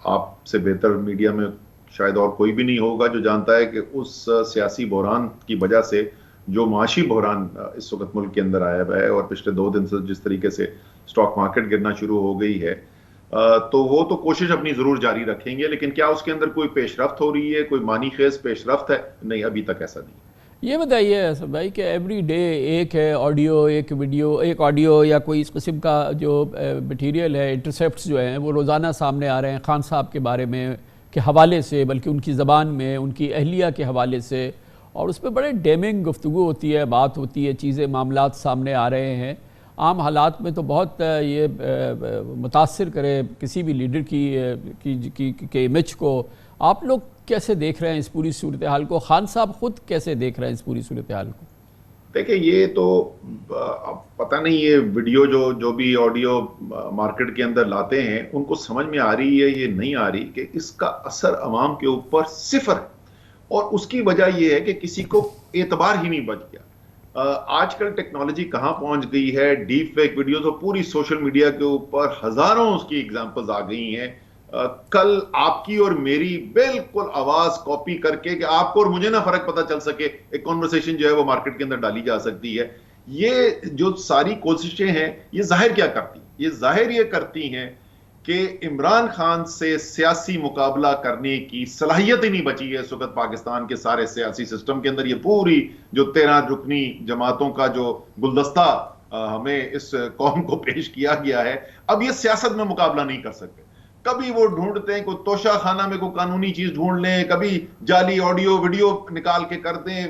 D: آپ سے بہتر میڈیا میں شاید اور کوئی بھی نہیں ہوگا جو جانتا ہے کہ اس سیاسی بحران کی وجہ سے جو معاشی بحران اس وقت ملک کے اندر آیا ہوا ہے، اور پچھلے 2 دن سے جس طریقے سے سٹاک مارکیٹ گرنا شروع ہو گئی ہے، تو وہ تو کوشش اپنی ضرور جاری رکھیں گے، لیکن کیا اس کے اندر کوئی پیش رفت ہو رہی ہے، کوئی معنی خیز پیش رفت ہے؟ نہیں، ابھی تک ایسا نہیں۔
A: یہ بتائیے اسد بھائی کہ ایوری ڈے ایک ہے آڈیو، ایک ویڈیو، ایک آڈیو یا کوئی اس قسم کا جو مٹیریل ہے، انٹرسیپٹس جو ہیں وہ روزانہ سامنے آ رہے ہیں خان صاحب کے بارے میں کے حوالے سے، بلکہ ان کی زبان میں، ان کی اہلیہ کے حوالے سے، اور اس پہ بڑے ڈیمنگ گفتگو ہوتی ہے، بات ہوتی ہے، چیزیں، معاملات سامنے آ رہے ہیں۔ عام حالات میں تو بہت یہ متاثر کرے کسی بھی لیڈر کی امیج کو، آپ لوگ کیسے دیکھ رہے ہیں اس پوری صورتحال کو؟ خان صاحب خود کیسے دیکھ رہے ہیں اس پوری صورتحال کو؟
D: دیکھیں یہ تو پتہ نہیں، یہ ویڈیو جو بھی آڈیو مارکیٹ کے اندر لاتے ہیں ان کو سمجھ میں آ رہی ہے یہ نہیں آ رہی کہ اس کا اثر عوام کے اوپر صفر ہے، اور اس کی وجہ یہ ہے کہ کسی کو اعتبار ہی نہیں بچ گیا۔ آج کل ٹیکنالوجی کہاں پہنچ گئی ہے، ڈیپ فیک ویڈیوز اور پوری سوشل میڈیا کے اوپر ہزاروں اس کی ایگزامپلز آ گئی ہیں۔ کل آپ کی اور میری بالکل آواز کاپی کر کے کہ آپ کو اور مجھے نہ فرق پتہ چل سکے، ایک کنورسیشن جو ہے وہ مارکیٹ کے اندر ڈالی جا سکتی ہے۔ یہ جو ساری کوششیں ہیں یہ ظاہر کیا کرتی ہیں؟ یہ ظاہر یہ کرتی ہیں کہ عمران خان سے سیاسی مقابلہ کرنے کی صلاحیت ہی نہیں بچی ہے اس وقت پاکستان کے سارے سیاسی سسٹم کے اندر۔ یہ پوری جو 13 رکنی جماعتوں کا جو گلدستہ ہمیں اس قوم کو پیش کیا گیا ہے، اب یہ سیاست میں مقابلہ نہیں کر سکتے۔ کبھی وہ ڈھونڈتے ہیں کوئی توشہ خانہ میں کوئی قانونی چیز ڈھونڈ لیں، کبھی جعلی آڈیو ویڈیو نکال کے کر دیں،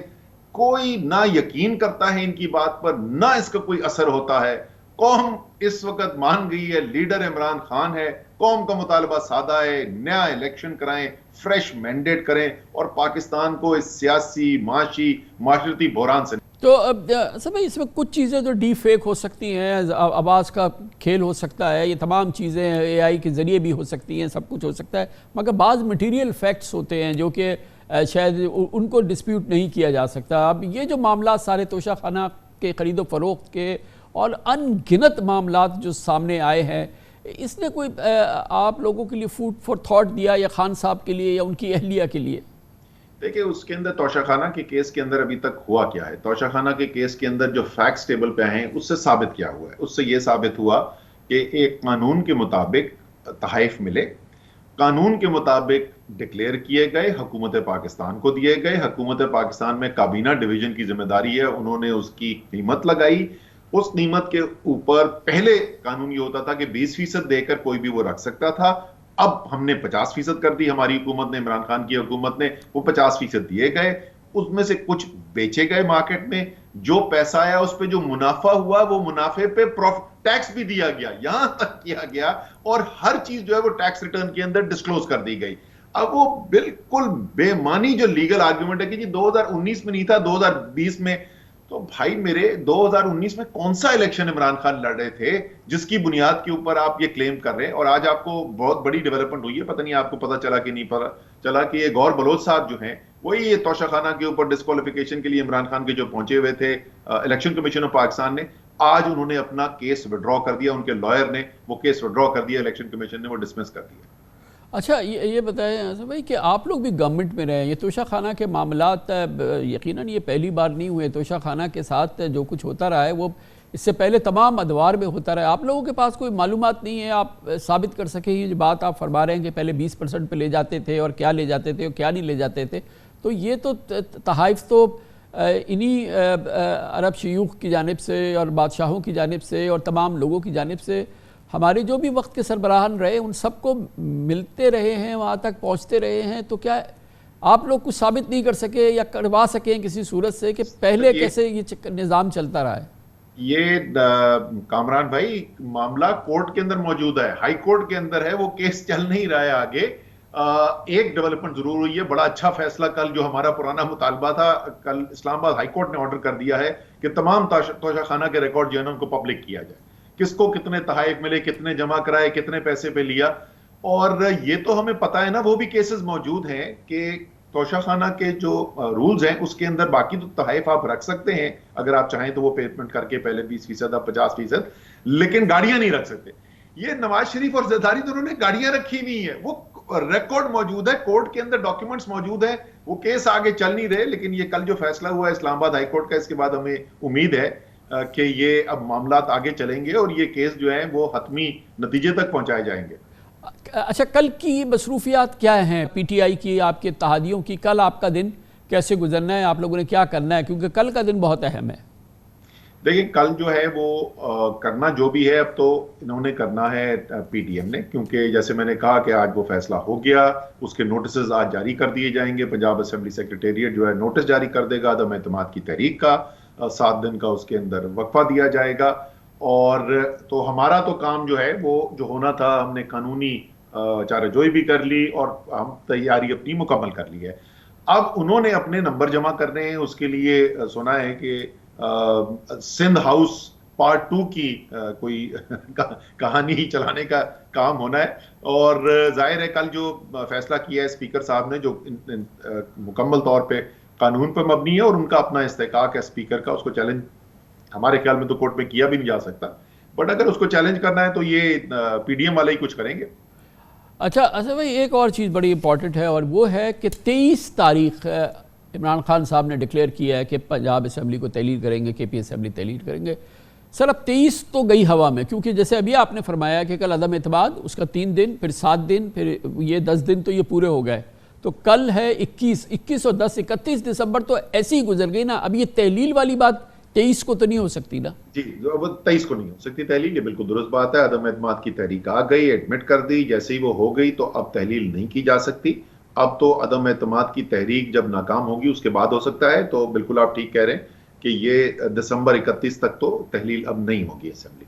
D: کوئی نہ یقین کرتا ہے ان کی بات پر، نہ اس کا کوئی اثر ہوتا ہے۔ قوم اس وقت مان گئی ہے لیڈر عمران خان ہے، قوم کا مطالبہ سادہ ہے، نیا الیکشن کرائیں، فریش مینڈیٹ کریں اور پاکستان کو اس سیاسی معاشرتی بحران سے۔
A: تو سب اس میں کچھ چیزیں تو ڈی فیک ہو سکتی ہیں، آواز کا کھیل ہو سکتا ہے، یہ تمام چیزیں اے آئی کے ذریعے بھی ہو سکتی ہیں، سب کچھ ہو سکتا ہے، مگر بعض مٹیریل فیکٹس ہوتے ہیں جو کہ شاید ان کو ڈسپیوٹ نہیں کیا جا سکتا۔ اب یہ جو معاملات سارے توشہ خانہ کے خرید و فروخت کے اور ان گنت معاملات جو سامنے آئے ہیں، اس نے کوئی آپ لوگوں کے لیے فوڈ فار تھاٹ دیا یا خان صاحب کے لیے یا ان کی اہلیہ کے لیے؟
D: دیکھیں اس کے اندر توشہ خانہ کے کیس کے اندر ابھی تک ہوا کیا ہے؟ توشہ خانہ کے کیس کے اندر جو فیکٹس ٹیبل پہ ہیں اس سے ثابت کیا ہوا ہے؟ اس سے یہ ثابت ہوا کہ ایک قانون کے مطابق تحائف ملے، قانون کے مطابق ڈکلیئر کیے گئے، حکومت پاکستان کو دیے گئے، حکومت پاکستان میں کابینہ ڈویژن کی ذمہ داری ہے، انہوں نے اس کی قیمت لگائی، اس قیمت کے اوپر پہلے قانون یہ ہوتا تھا کہ 20% دے کر کوئی بھی وہ رکھ سکتا تھا، اب ہم نے 50% کر دی، ہماری حکومت نے، عمران خان کی حکومت نے، وہ 50% دیے گئے، اس میں سے کچھ بیچے گئے مارکیٹ میں، جو پیسہ آیا اس پہ جو منافع ہوا وہ منافع پہ ٹیکس بھی دیا گیا، یہاں تک کیا گیا، اور ہر چیز جو ہے وہ ٹیکس ریٹرن کے اندر ڈسکلوز کر دی گئی۔ اب وہ بالکل بے معنی جو لیگل آرگیومنٹ ہے کہ جی 2019 میں نہیں تھا 2020 میں، تو بھائی میرے 2019 میں کون سا الیکشن عمران خان لڑ رہے تھے جس کی بنیاد کے اوپر آپ یہ کلیم کر رہے ہیں؟ اور آج آپ کو بہت بڑی ڈیولپمنٹ ہوئی ہے، پتہ نہیں آپ کو پتہ چلا کہ نہیں پتہ چلا کہ یہ گور بلوچ صاحب جو ہیں وہی یہ توشہ خانہ کے اوپر ڈسکوالیفیکیشن کے لیے عمران خان کے جو پہنچے ہوئے تھے الیکشن کمیشن آف پاکستان نے، آج انہوں نے اپنا کیس وڈرا کر دیا، ان کے لائر نے وہ کیس وڈرا کر دیا، الیکشن کمیشن نے وہ ڈسمس کر دیا۔
A: اچھا یہ بتائیں بھائی کہ آپ لوگ بھی گورنمنٹ میں رہے ہیں، یہ توشہ خانہ کے معاملات یقیناً یہ پہلی بار نہیں ہوئے، توشہ خانہ کے ساتھ جو کچھ ہوتا رہا ہے وہ اس سے پہلے تمام ادوار میں ہوتا رہا ہے۔ آپ لوگوں کے پاس کوئی معلومات نہیں ہے آپ ثابت کر سکیں یہ جو بات آپ فرما رہے ہیں کہ پہلے 20% پہ لے جاتے تھے اور کیا لے جاتے تھے اور کیا نہیں لے جاتے تھے؟ تو یہ تو تحائف تو انہی عرب شیوخ کی جانب سے اور بادشاہوں کی جانب سے اور تمام لوگوں کی جانب سے ہمارے جو بھی وقت کے سربراہان رہے ان سب کو ملتے رہے ہیں، وہاں تک پہنچتے رہے ہیں، تو کیا آپ لوگ کچھ ثابت نہیں کر سکے یا کروا سکیں کسی صورت سے کہ پہلے کیسے یہ نظام چلتا رہا ہے؟
D: یہ کامران بھائی معاملہ کورٹ کے اندر موجود ہے، ہائی کورٹ کے اندر ہے، وہ کیس چل نہیں رہا ہے آگے۔ ایک ڈیولپمنٹ ضرور ہوئی ہے، بڑا اچھا فیصلہ کل جو ہمارا پرانا مطالبہ تھا، کل اسلام آباد ہائی کورٹ نے آرڈر کر دیا ہے کہ تمام توشہ خانہ کے ریکارڈ جو ہے ان کو پبلک کیا جائے، کس کو کتنے تحائف ملے، کتنے جمع کرائے، کتنے پیسے پہ لیا۔ اور یہ تو ہمیں پتہ ہے نا، وہ بھی کیسز موجود ہیں کہ توشہ خانہ کے جو رولز ہیں اس کے اندر باقی تو تحائف آپ رکھ سکتے ہیں اگر آپ چاہیں تو، وہ پیمنٹ کر کے پہلے 20% اب 50%، لیکن گاڑیاں نہیں رکھ سکتے۔ یہ نواز شریف اور زرداری تو انہوں نے گاڑیاں رکھی ہوئی ہیں، وہ ریکارڈ موجود ہے، کورٹ کے اندر ڈاکیومنٹس موجود ہیں، وہ کیس آگے چل نہیں رہے۔ لیکن یہ کل جو فیصلہ ہوا ہے اسلام آباد ہائی کورٹ کا، اس کے بعد ہمیں امید ہے کہ یہ اب معاملات آگے چلیں گے اور یہ کیس جو ہیں وہ حتمی نتیجے تک پہنچائے جائیں گے۔
A: اچھا کل کی مصروفیات کیا ہیں پی ٹی آئی کی، آپ کے اتحادیوں کی؟ کل آپ کا دن کیسے گزرنا ہے، آپ لوگوں نے کیا کرنا ہے، کیونکہ کل کا دن بہت اہم ہے؟
D: دیکھیں کل جو ہے وہ کرنا جو بھی ہے اب تو انہوں نے کرنا ہے پی ٹی ایم نے، کیونکہ جیسے میں نے کہا کہ آج وہ فیصلہ ہو گیا، اس کے نوٹسز آج جاری کر دیے جائیں گے، پنجاب اسمبلی سیکریٹریٹ جو ہے نوٹس جاری کر دے گا عدم اعتماد کی تحریک کا، 7 دن کا اس کے اندر وقفہ دیا جائے گا۔ اور تو ہمارا تو کام جو ہے وہ جو ہونا تھا، ہم نے قانونی چارجوئی بھی کر لی اور ہم تیاری اپنی مکمل کر لی ہے. اب انہوں نے اپنے نمبر جمع کرنے ہیں. اس کے لیے سنا ہے کہ سندھ ہاؤس پارٹ 2 کی کوئی کہانی چلانے کا کام ہونا ہے. اور ظاہر ہے کل جو فیصلہ کیا ہے اسپیکر صاحب نے, جو مکمل طور پہ قانون پر مبنی ہے اور ان کا اپنا استحقاق ہے اسپیکر کا, اس کو چیلنج ہمارے خیال میں تو کورٹ میں کیا بھی نہیں جا سکتا, بٹ اگر اس کو چیلنج کرنا ہے تو یہ پی ڈی ایم والے ہی کچھ کریں گے.
A: اچھا اسد بھائی, ایک اور چیز بڑی امپورٹنٹ ہے اور وہ ہے کہ 23 تاریخ عمران خان صاحب نے ڈکلیئر کیا ہے کہ پنجاب اسمبلی کو تحلیل کریں گے, کے پی اسمبلی تحلیل کریں گے. سر اب 23 تو گئی ہوا میں, کیونکہ جیسے ابھی آپ نے فرمایا کہ کل عدم اعتماد, اس کا 3 دن, پھر 7 دن, پھر یہ 10 دن تو یہ پورے ہو گئے. تو کل ہے 21 اور 10 31 دسمبر تو ایسے ہی گزر گئی نا. اب یہ تحلیل والی بات 23 کو تو نہیں ہو سکتی نا؟
D: جی 23 کو نہیں ہو سکتی تحلیل, یہ بالکل درست بات ہے. عدم اعتماد کی تحریک آ گئی, ایڈمٹ کر دی, جیسے ہی وہ ہو گئی تو اب تحلیل نہیں کی جا سکتی. اب تو عدم اعتماد کی تحریک جب ناکام ہوگی اس کے بعد ہو سکتا ہے. تو بالکل آپ ٹھیک کہہ رہے ہیں کہ یہ دسمبر 31 تک تو تحلیل اب نہیں ہوگی اسمبلی.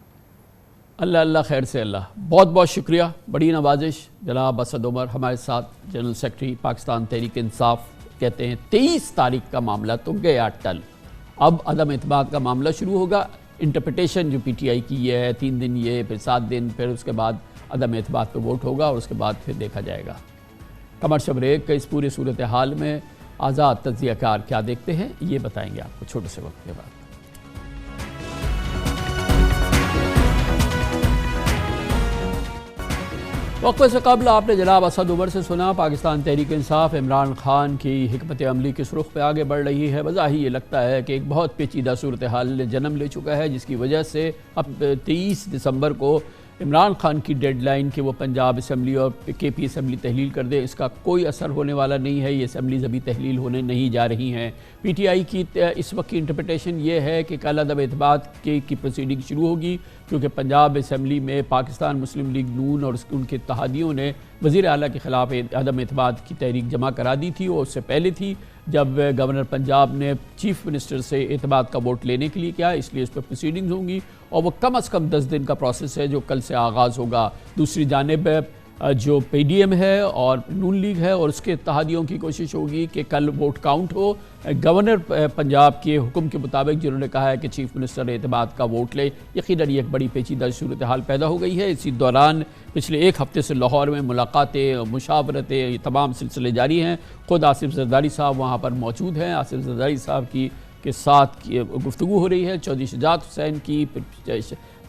A: اللہ اللہ خیر سے اللہ. بہت بہت شکریہ, بڑی نوازش. جناب اسد عمر ہمارے ساتھ, جنرل سیکرٹری پاکستان تحریک انصاف, کہتے ہیں 23 تاریخ کا معاملہ تو گیا ٹل, اب عدم اعتماد کا معاملہ شروع ہوگا. انٹرپریٹیشن جو پی ٹی آئی کی ہے 3 دن یہ, پھر 7 دن, پھر اس کے بعد عدم اعتماد پہ ووٹ ہوگا اور اس کے بعد پھر دیکھا جائے گا. کمرشل بریک کا اس پوری صورتحال میں آزاد تجزیہ کار کیا دیکھتے ہیں یہ بتائیں گے آپ کو چھوٹے سے وقت کے بعد. وقفے سے قبل آپ نے جناب اسد عمر سے سنا پاکستان تحریک انصاف عمران خان کی حکمت عملی کس رخ پہ آگے بڑھ رہی ہے. بظاہر یہ لگتا ہے کہ ایک بہت پیچیدہ صورتحال نے جنم لے چکا ہے, جس کی وجہ سے اب 23 دسمبر کو عمران خان کی ڈیڈ لائن کہ وہ پنجاب اسمبلی اور کے پی اسمبلی تحلیل کر دے, اس کا کوئی اثر ہونے والا نہیں ہے. یہ اسمبلیز ابھی تحلیل ہونے نہیں جا رہی ہیں. پی ٹی آئی کی اس وقت کی انٹرپریٹیشن یہ ہے کہ کل عدم اعتماد کی پروسیڈنگ شروع ہوگی, کیونکہ پنجاب اسمبلی میں پاکستان مسلم لیگ نون اور ان کے اتحادیوں نے وزیر اعلیٰ کے خلاف عدم اعتماد کی تحریک جمع کرا دی تھی. اور اس سے پہلے تھی جب گورنر پنجاب نے چیف منسٹر سے اعتماد کا ووٹ لینے کے لیے کیا, اس لیے اس پہ پروسیڈنگز ہوں گی اور وہ کم از کم 10 دن کا پروسیس ہے جو کل سے آغاز ہوگا. دوسری جانب جو پی ڈی ایم ہے اور نون لیگ ہے اور اس کے اتحادیوں کی کوشش ہوگی کہ کل ووٹ کاؤنٹ ہو. گورنر پنجاب کے حکم کے مطابق جنہوں نے کہا ہے کہ چیف منسٹر اعتماد کا ووٹ لے, یقیناً یہ ایک بڑی پیچیدہ صورتحال پیدا ہو گئی ہے. اسی دوران پچھلے 1 ہفتے سے لاہور میں ملاقاتیں, مشاورتیں, یہ تمام سلسلے جاری ہیں. خود آصف زرداری صاحب وہاں پر موجود ہیں. آصف زرداری صاحب کے ساتھ گفتگو ہو رہی ہے, چودھری شجاعت حسین کی,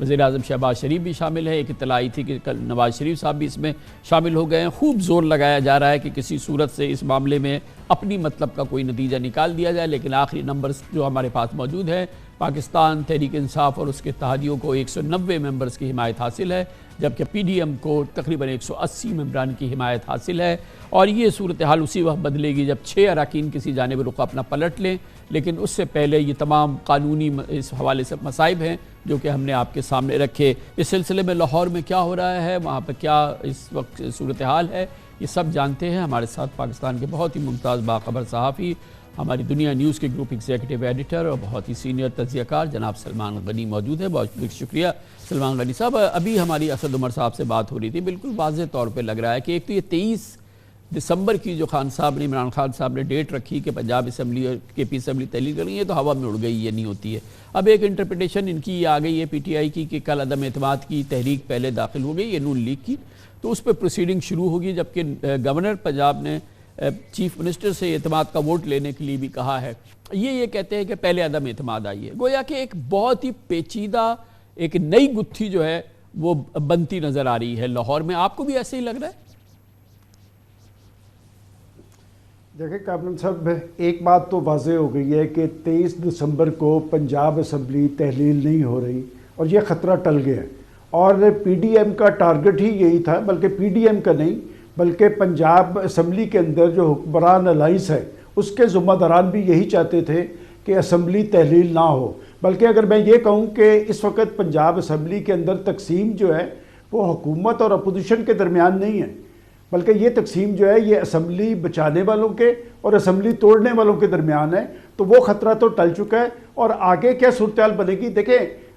A: وزیر اعظم شہباز شریف بھی شامل ہے. ایک اطلاع آئی تھی کہ کل نواز شریف صاحب بھی اس میں شامل ہو گئے ہیں. خوب زور لگایا جا رہا ہے کہ کسی صورت سے اس معاملے میں اپنی مطلب کا کوئی نتیجہ نکال دیا جائے, لیکن آخری نمبرز جو ہمارے پاس موجود ہیں, پاکستان تحریک انصاف اور اس کے اتحادیوں کو 190 ممبرز کی حمایت حاصل ہے, جبکہ پی ڈی ایم کو تقریباً 180 ممبران کی حمایت حاصل ہے. اور یہ صورتحال اسی وقت بدلے گی جب 6 اراکین کسی جانب رخ اپنا پلٹ لیں, لیکن اس سے پہلے یہ تمام قانونی اس حوالے سے مصائب ہیں جو کہ ہم نے آپ کے سامنے رکھے. اس سلسلے میں لاہور میں کیا ہو رہا ہے, وہاں پہ کیا اس وقت صورتحال ہے, یہ سب جانتے ہیں. ہمارے ساتھ پاکستان کے بہت ہی ممتاز باخبر صحافی, ہماری دنیا نیوز کے گروپ ایگزیکٹو ایڈیٹر اور بہت ہی سینئر تجزیہ کار جناب سلمان غنی موجود ہے. بہت شکریہ سلمان غنی صاحب. ابھی ہماری اسد عمر صاحب سے بات ہو رہی تھی, بالکل واضح طور پہ لگ رہا ہے کہ ایک تو یہ 23 دسمبر کی جو خان صاحب نے, عمران خان صاحب نے ڈیٹ رکھی کہ پنجاب اسمبلی اور کے پی اسمبلی تحلیل کریں, یہ تو ہوا میں اڑ گئی, یہ نہیں ہوتی ہے. اب ایک انٹرپریٹیشن ان کی آ گئی ہے پی ٹی آئی کی کہ کل عدم اعتماد کی تحریک پہلے داخل ہو گئی, یہ نون لیگ کی, تو اس پہ پروسیڈنگ شروع ہوگی, جبکہ گورنر پنجاب نے چیف منسٹر سے اعتماد کا ووٹ لینے کے لیے بھی کہا ہے. یہ کہتے ہیں کہ پہلے عدم اعتماد آئی ہے. گویا کہ ایک بہت ہی پیچیدہ ایک نئی گتھی جو ہے وہ بنتی نظر آ رہی ہے لاہور میں. آپ کو بھی ایسے ہی لگ رہا ہے؟
E: دیکھیں کامران صاحب, ایک بات تو واضح ہو گئی ہے کہ 23 دسمبر کو پنجاب اسمبلی تحلیل نہیں ہو رہی اور یہ خطرہ ٹل گیا ہے. اور پی ڈی ایم کا ٹارگٹ ہی یہی تھا, بلکہ پی ڈی ایم کا نہیں بلکہ پنجاب اسمبلی کے اندر جو حکمران الائنس ہے اس کے ذمہ داران بھی یہی چاہتے تھے کہ اسمبلی تحلیل نہ ہو. بلکہ اگر میں یہ کہوں کہ اس وقت پنجاب اسمبلی کے اندر تقسیم جو ہے وہ حکومت اور اپوزیشن کے درمیان نہیں ہے, بلکہ یہ تقسیم جو ہے یہ اسمبلی بچانے والوں کے اور اسمبلی توڑنے والوں کے درمیان ہے. تو وہ خطرہ تو ٹل چکا ہے. اور آگے کیا صورتحال بنے گی, دیکھیں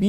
A: B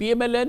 A: PMLN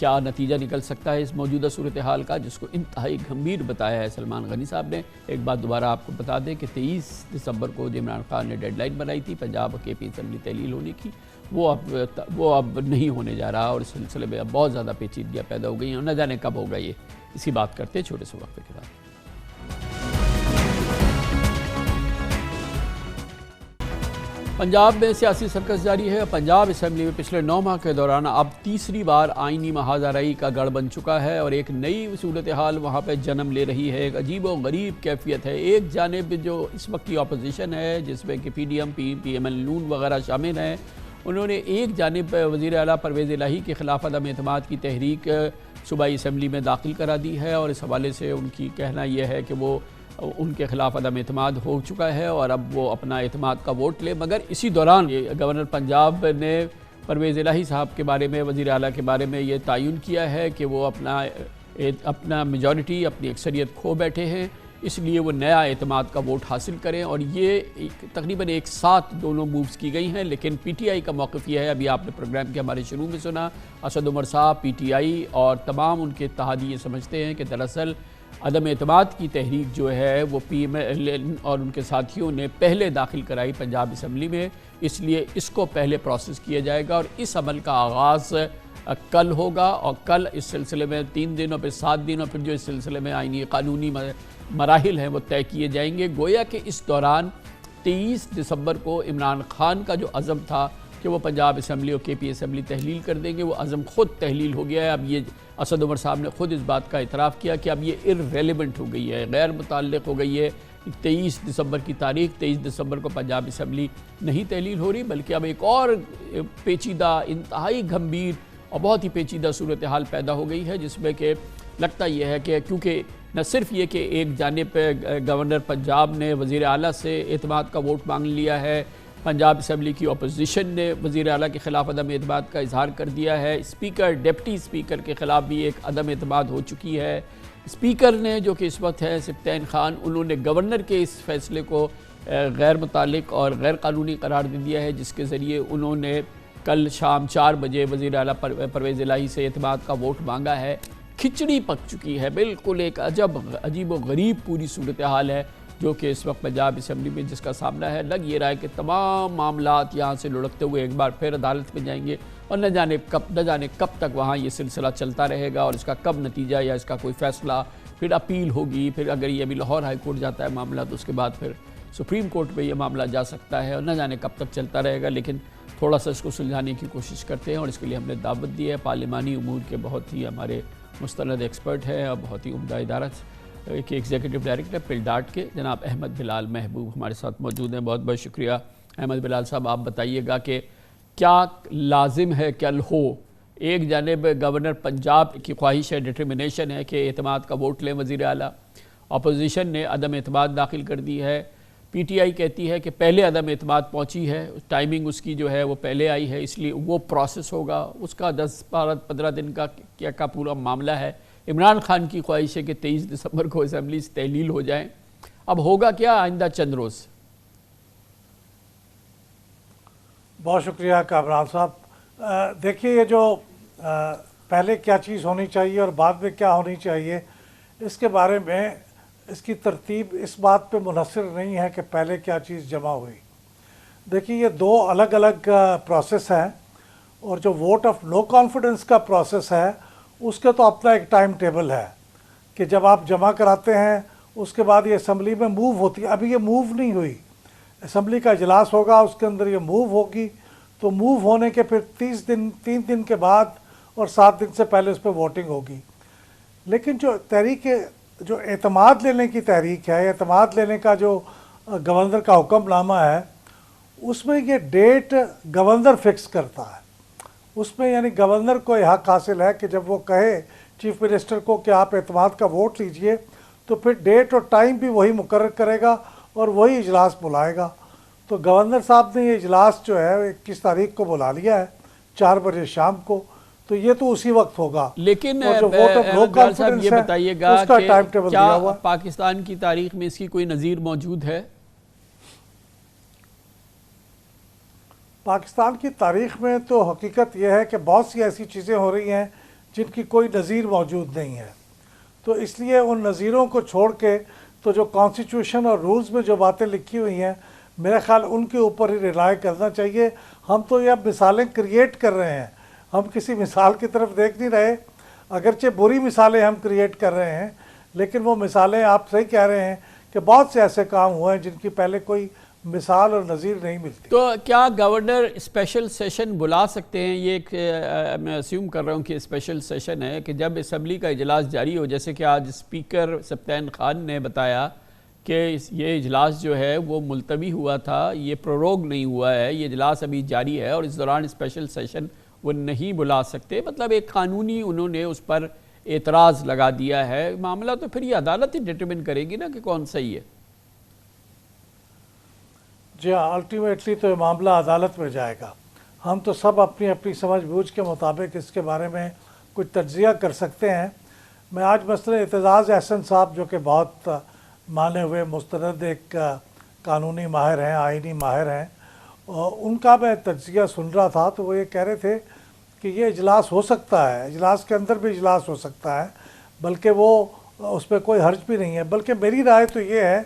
A: کیا نتیجہ نکل سکتا ہے اس موجودہ صورتحال کا، جس کو انتہائی گھمبیر بتایا ہے سلمان غنی صاحب نے۔ ایک بات دوبارہ آپ کو بتا دیں کہ 23 دسمبر کو جو عمران خان نے ڈیڈ لائن بنائی تھی پنجاب کے پی اسمبلی تحلیل ہونے کی، وہ اب نہیں ہونے جا رہا، اور اس سلسلے میں اب بہت زیادہ پیچیدگیاں پیدا ہو گئی ہیں، نہ جانے کب ہوگا یہ۔ اسی بات کرتے ہیں چھوٹے سے وقفے کے بعد۔ پنجاب میں سیاسی سرکس جاری ہے۔ پنجاب اسمبلی میں پچھلے 9 ماہ کے دوران اب تیسری بار آئینی محاذ آرائی کا گڑھ بن چکا ہے، اور ایک نئی صورتحال وہاں پہ جنم لے رہی ہے۔ ایک عجیب و غریب کیفیت ہے۔ ایک جانب جو اس وقت کی اپوزیشن ہے، جس میں کہ PDM, PML نون وغیرہ شامل ہیں، انہوں نے ایک جانب وزیر اعلیٰ پرویز الہی کے خلاف عدم اعتماد کی تحریک صوبائی اسمبلی میں داخل کرا دی ہے، اور اس حوالے سے ان کی کہنا یہ ہے کہ وہ ان کے خلاف عدم اعتماد ہو چکا ہے اور اب وہ اپنا اعتماد کا ووٹ لے۔ مگر اسی دوران گورنر پنجاب نے پرویز الہی صاحب کے بارے میں، وزیر اعلیٰ کے بارے میں یہ تعین کیا ہے کہ وہ اپنا میجورٹی، اپنی اکثریت کھو بیٹھے ہیں، اس لیے وہ نیا اعتماد کا ووٹ حاصل کریں، اور یہ تقریباً ایک ساتھ دونوں مووز کی گئی ہیں۔ لیکن پی ٹی آئی کا موقف یہ ہے، ابھی آپ نے پروگرام کے ہمارے شروع میں سنا، اسد عمر صاحب، پی ٹی آئی اور تمام ان کے اتحادی یہ سمجھتے ہیں کہ دراصل عدم اعتماد کی تحریک جو ہے وہ پی ایم ایل اور ان کے ساتھیوں نے پہلے داخل کرائی پنجاب اسمبلی میں، اس لیے اس کو پہلے پروسیس کیا جائے گا، اور اس عمل کا آغاز کل ہوگا، اور کل اس سلسلے میں 3 دن اور پھر 7 دن اور پھر جو اس سلسلے میں آئینی قانونی مراحل ہیں وہ طے کیے جائیں گے۔ گویا کہ اس دوران 23 دسمبر کو عمران خان کا جو عزم تھا کہ وہ پنجاب اسمبلی اور کے پی اسمبلی تحلیل کر دیں گے، وہ عزم خود تحلیل ہو گیا ہے۔ اب یہ اسد عمر صاحب نے خود اس بات کا اعتراف کیا کہ اب یہ ارریلیونٹ ہو گئی ہے، غیر متعلق ہو گئی ہے۔ 23 دسمبر کی تاریخ، 23 دسمبر کو پنجاب اسمبلی نہیں تحلیل ہو رہی، بلکہ اب ایک اور پیچیدہ، انتہائی گھمبیر اور بہت ہی پیچیدہ صورتحال پیدا ہو گئی ہے، جس میں کہ لگتا یہ ہے کہ کیونکہ نہ صرف یہ کہ ایک جانب پہ گورنر پنجاب نے وزیر اعلیٰ سے اعتماد کا ووٹ مانگ لیا ہے، پنجاب اسمبلی کی اپوزیشن نے وزیر اعلیٰ کے خلاف عدم اعتماد کا اظہار کر دیا ہے، اسپیکر، ڈپٹی اسپیکر کے خلاف بھی ایک عدم اعتماد ہو چکی ہے۔ اسپیکر نے جو کہ اس وقت ہے سبطین خان، انہوں نے گورنر کے اس فیصلے کو غیر متعلق اور غیر قانونی قرار دے دیا ہے، جس کے ذریعے انہوں نے کل شام 4 بجے وزیر اعلیٰ پرویز الہی سے اعتماد کا ووٹ مانگا ہے۔ کھچڑی پک چکی ہے، بالکل ایک عجیب و غریب پوری صورتحال ہے جو کہ اس وقت پنجاب اسمبلی میں جس کا سامنا ہے۔ لگ یہ رہا ہے کہ تمام معاملات یہاں سے لڑکتے ہوئے ایک بار پھر عدالت میں جائیں گے، اور نہ جانے کب تک وہاں یہ سلسلہ چلتا رہے گا، اور اس کا کب نتیجہ یا اس کا کوئی فیصلہ، پھر اپیل ہوگی، پھر اگر یہ ابھی لاہور ہائی کورٹ جاتا ہے معاملہ تو اس کے بعد پھر سپریم کورٹ میں یہ معاملہ جا سکتا ہے، اور نہ جانے کب تک چلتا رہے گا۔ لیکن تھوڑا سا اس کو سلجھانے کی کوشش کرتے ہیں، اور اس کے لیے ہم نے دعوت دی ہے پارلیمانی امور کے بہت ہی ہمارے مستند ایکسپرٹ ہیں اور بہت ہی عمدہ ادارہ کے ایگزیکٹو ڈائریکٹر پلڈاٹ کے جناب احمد بلال محبوب ہمارے ساتھ موجود ہیں۔ بہت بہت شکریہ احمد بلال صاحب۔ آپ بتائیے گا کہ کیا لازم ہے کل ہو؟ ایک جانب گورنر پنجاب کی خواہش ہے، ڈٹرمنیشن ہے کہ اعتماد کا ووٹ لیں وزیر اعلیٰ، اپوزیشن نے عدم اعتماد داخل کر دی ہے، پی ٹی آئی کہتی ہے کہ پہلے عدم اعتماد پہنچی ہے، ٹائمنگ اس کی جو ہے وہ پہلے آئی ہے، اس لیے وہ پروسیس ہوگا، اس کا 10-15 دن کا پورا معاملہ ہے۔ عمران خان کی خواہش ہے کہ 23 دسمبر کو اسمبلی سے تحلیل ہو جائیں۔ اب ہوگا کیا آئندہ چند روز؟
F: بہت شکریہ کامران صاحب۔ دیکھیے، یہ جو پہلے کیا چیز ہونی چاہیے اور بعد میں کیا ہونی چاہیے، اس کے بارے میں اس کی ترتیب اس بات پہ منحصر نہیں ہے کہ پہلے کیا چیز جمع ہوئی۔ دیکھیے، یہ 2 الگ الگ پروسیس ہیں، اور جو ووٹ آف نو کانفیڈنس کا پروسیس ہے اس کے تو اپنا ایک ٹائم ٹیبل ہے کہ جب آپ جمع کراتے ہیں اس کے بعد یہ اسمبلی میں موو ہوتی ہے۔ ابھی یہ موو نہیں ہوئی، اسمبلی کا اجلاس ہوگا، اس کے اندر یہ موو ہوگی، تو موو ہونے کے پھر 3 دن کے بعد اور 7 دن سے پہلے اس پہ ووٹنگ ہوگی۔ لیکن جو اعتماد لینے کی تحریک ہے، اعتماد لینے کا جو گورنر کا حکم نامہ ہے، اس میں یہ ڈیٹ گورنر فکس کرتا ہے۔ اس میں یعنی گورنر کو یہ حق حاصل ہے کہ جب وہ کہے چیف منسٹر کو کہ آپ اعتماد کا ووٹ لیجئے، تو پھر ڈیٹ اور ٹائم بھی وہی مقرر کرے گا اور وہی اجلاس بلائے گا۔ تو گورنر صاحب نے یہ اجلاس جو ہے 21 تاریخ کو بلا لیا ہے 4 بجے شام کو، تو یہ تو اسی وقت ہوگا۔
A: لیکن صاحب یہ بتائیے گا کہ کیا پاکستان کی تاریخ میں اس کی کوئی نظیر موجود ہے؟
F: پاکستان کی تاریخ میں تو حقیقت یہ ہے کہ بہت سی ایسی چیزیں ہو رہی ہیں جن کی کوئی نظیر موجود نہیں ہے. تو اس لیے ان نظیروں کو چھوڑ کے تو جو کانسٹیٹیوشن اور رولز میں جو باتیں لکھی ہوئی ہیں میرا خیال ان کے اوپر ہی ریلائی کرنا چاہیے. ہم تو یہ اب مثالیں کریٹ کر رہے ہیں, ہم کسی مثال کی طرف دیکھ نہیں رہے. اگرچہ بری مثالیں ہم کریٹ کر رہے ہیں, لیکن وہ مثالیں آپ صحیح کہہ رہے ہیں کہ بہت سے ایسے کام ہوئے ہیں جن کی پہلے کوئی مثال اور نظیر نہیں ملتی.
A: تو کیا گورنر اسپیشل سیشن بلا سکتے ہیں؟ یہ ایک میں اسیوم کر رہا ہوں کہ اسپیشل سیشن ہے کہ جب اسمبلی کا اجلاس جاری ہو, جیسے کہ آج اسپیکر سبطین خان نے بتایا کہ یہ اجلاس جو ہے وہ ملتوی ہوا تھا, یہ پروروگ نہیں ہوا ہے, یہ اجلاس ابھی جاری ہے اور اس دوران اسپیشل سیشن وہ نہیں بلا سکتے. مطلب ایک قانونی انہوں نے اس پر اعتراض لگا دیا ہے. معاملہ تو پھر یہ عدالت ہی ڈٹرمن کرے گی نا کہ کون صحیح ہے.
F: جی ہاں, الٹیمیٹلی تو یہ معاملہ عدالت میں جائے گا. ہم تو سب اپنی اپنی سمجھ بوجھ کے مطابق اس کے بارے میں کچھ تجزیہ کر سکتے ہیں. میں آج مثلا اعتزاز احسن صاحب جو کہ بہت مانے ہوئے مستند ایک قانونی ماہر ہیں, آئینی ماہر ہیں, ان کا میں تجزیہ سن رہا تھا تو وہ یہ کہہ رہے تھے کہ یہ اجلاس ہو سکتا ہے, اجلاس کے اندر بھی اجلاس ہو سکتا ہے, بلکہ وہ اس پہ کوئی حرج بھی نہیں ہے. بلکہ میری رائے تو یہ ہے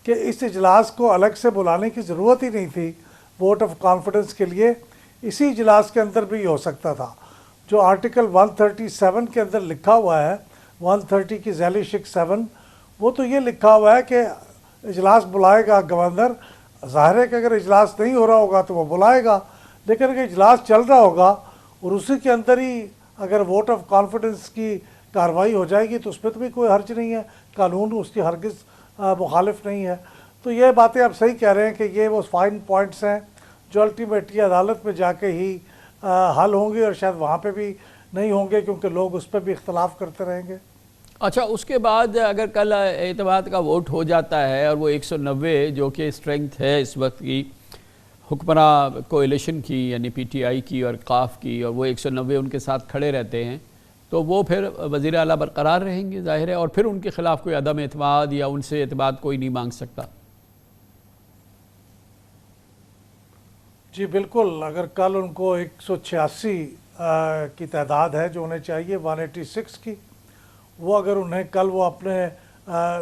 F: کہ اس اجلاس کو الگ سے بلانے کی ضرورت ہی نہیں تھی ووٹ آف کانفیڈنس کے لیے. اسی اجلاس کے اندر بھی ہو سکتا تھا. جو آرٹیکل 137 کے اندر لکھا ہوا ہے, 130 کی ذیلی شک 7, وہ تو یہ لکھا ہوا ہے کہ اجلاس بلائے گا گورنر. ظاہر ہے کہ اگر اجلاس نہیں ہو رہا ہوگا تو وہ بلائے گا, لیکن اگر اجلاس چل رہا ہوگا اور اسی کے اندر ہی اگر ووٹ آف کانفیڈنس کی کارروائی ہو جائے گی تو اس پہ تو بھی کوئی حرج نہیں ہے, قانون اس کی ہرگز مخالف نہیں ہے. تو یہ باتیں آپ صحیح کہہ رہے ہیں کہ یہ وہ فائن پوائنٹس ہیں جو الٹیمیٹلی عدالت میں جا کے ہی حل ہوں گے, اور شاید وہاں پہ بھی نہیں ہوں گے کیونکہ لوگ اس پہ بھی اختلاف کرتے رہیں گے.
A: اچھا, اس کے بعد اگر کل اعتماد کا ووٹ ہو جاتا ہے اور وہ 190 جو کہ اسٹرینگتھ ہے اس وقت کی حکمراں کولیشن کی یعنی پی ٹی آئی کی اور قاف کی, اور وہ 190 ان کے ساتھ کھڑے رہتے ہیں, تو وہ پھر وزیر اعلیٰ برقرار رہیں گے ظاہر ہے, اور پھر ان کے خلاف کوئی عدم اعتماد یا ان سے اعتماد کوئی نہیں مانگ سکتا.
F: جی بالکل, اگر کل ان کو 186 کی تعداد ہے جو انہیں چاہیے 186 کی, وہ اگر انہیں کل وہ اپنے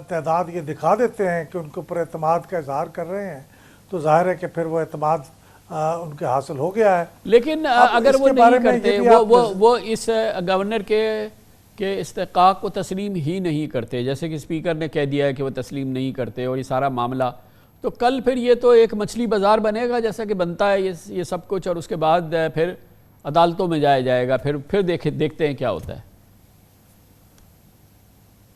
F: تعداد یہ دکھا دیتے ہیں کہ ان کے اوپر اعتماد کا اظہار کر رہے ہیں, تو ظاہر ہے کہ پھر وہ اعتماد ان کے حاصل ہو گیا ہے.
A: لیکن اگر وہ نہیں کرتے, وہ اس گورنر کے استحقاق کو تسلیم ہی نہیں کرتے, جیسے کہ اسپیکر نے کہہ دیا ہے کہ وہ تسلیم نہیں کرتے, اور یہ سارا معاملہ, تو کل پھر یہ تو ایک مچھلی بازار بنے گا جیسا کہ بنتا ہے یہ سب کچھ, اور اس کے بعد پھر عدالتوں میں جایا جائے گا. پھر دیکھتے ہیں کیا ہوتا ہے.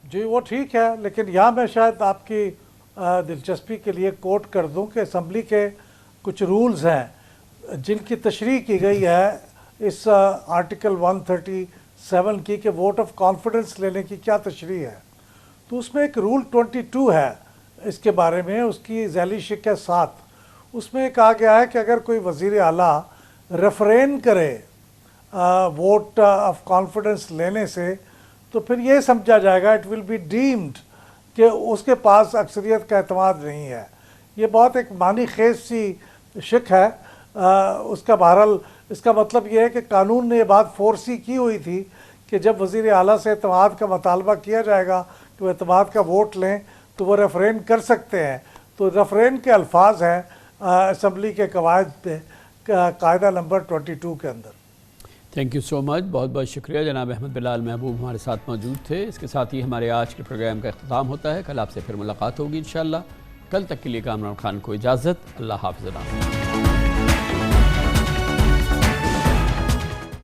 F: جی وہ ٹھیک ہے, لیکن یہاں میں شاید آپ کی دلچسپی کے لیے کوٹ کر دوں کہ اسمبلی کے کچھ رولز ہیں جن کی تشریح کی گئی ہے اس آرٹیکل 137 کی کہ ووٹ آف کانفیڈنس لینے کی کیا تشریح ہے. تو اس میں ایک رول 22 ہے اس کے بارے میں, اس کی ذیلی شک ہے 7. اس میں کہا گیا ہے کہ اگر کوئی وزیر اعلیٰ ریفرین کرے ووٹ آف کانفیڈنس لینے سے تو پھر یہ سمجھا جائے گا اٹ ول بی ڈیمڈ کہ اس کے پاس اکثریت کا اعتماد نہیں ہے. یہ بہت ایک معنی خیز سی شک ہے اس کا. بہرحال اس کا مطلب یہ ہے کہ قانون نے یہ بات فورسی کی ہوئی تھی کہ جب وزیر اعلیٰ سے اعتماد کا مطالبہ کیا جائے گا کہ وہ اعتماد کا ووٹ لیں تو وہ ریفرین کر سکتے ہیں. تو ریفرین کے الفاظ ہیں اسمبلی کے قواعد پہ قاعدہ نمبر 22 کے اندر.
A: تھینک یو سو مچ, بہت بہت شکریہ. جناب احمد بلال محبوب ہمارے ساتھ موجود تھے. اس کے ساتھ ہی ہمارے آج کے پروگرام کا اختتام ہوتا ہے. کل آپ سے پھر ملاقات ہوگی انشاءاللہ. کل تک کے لیے کامران خان کو اجازت. اللہ حافظ.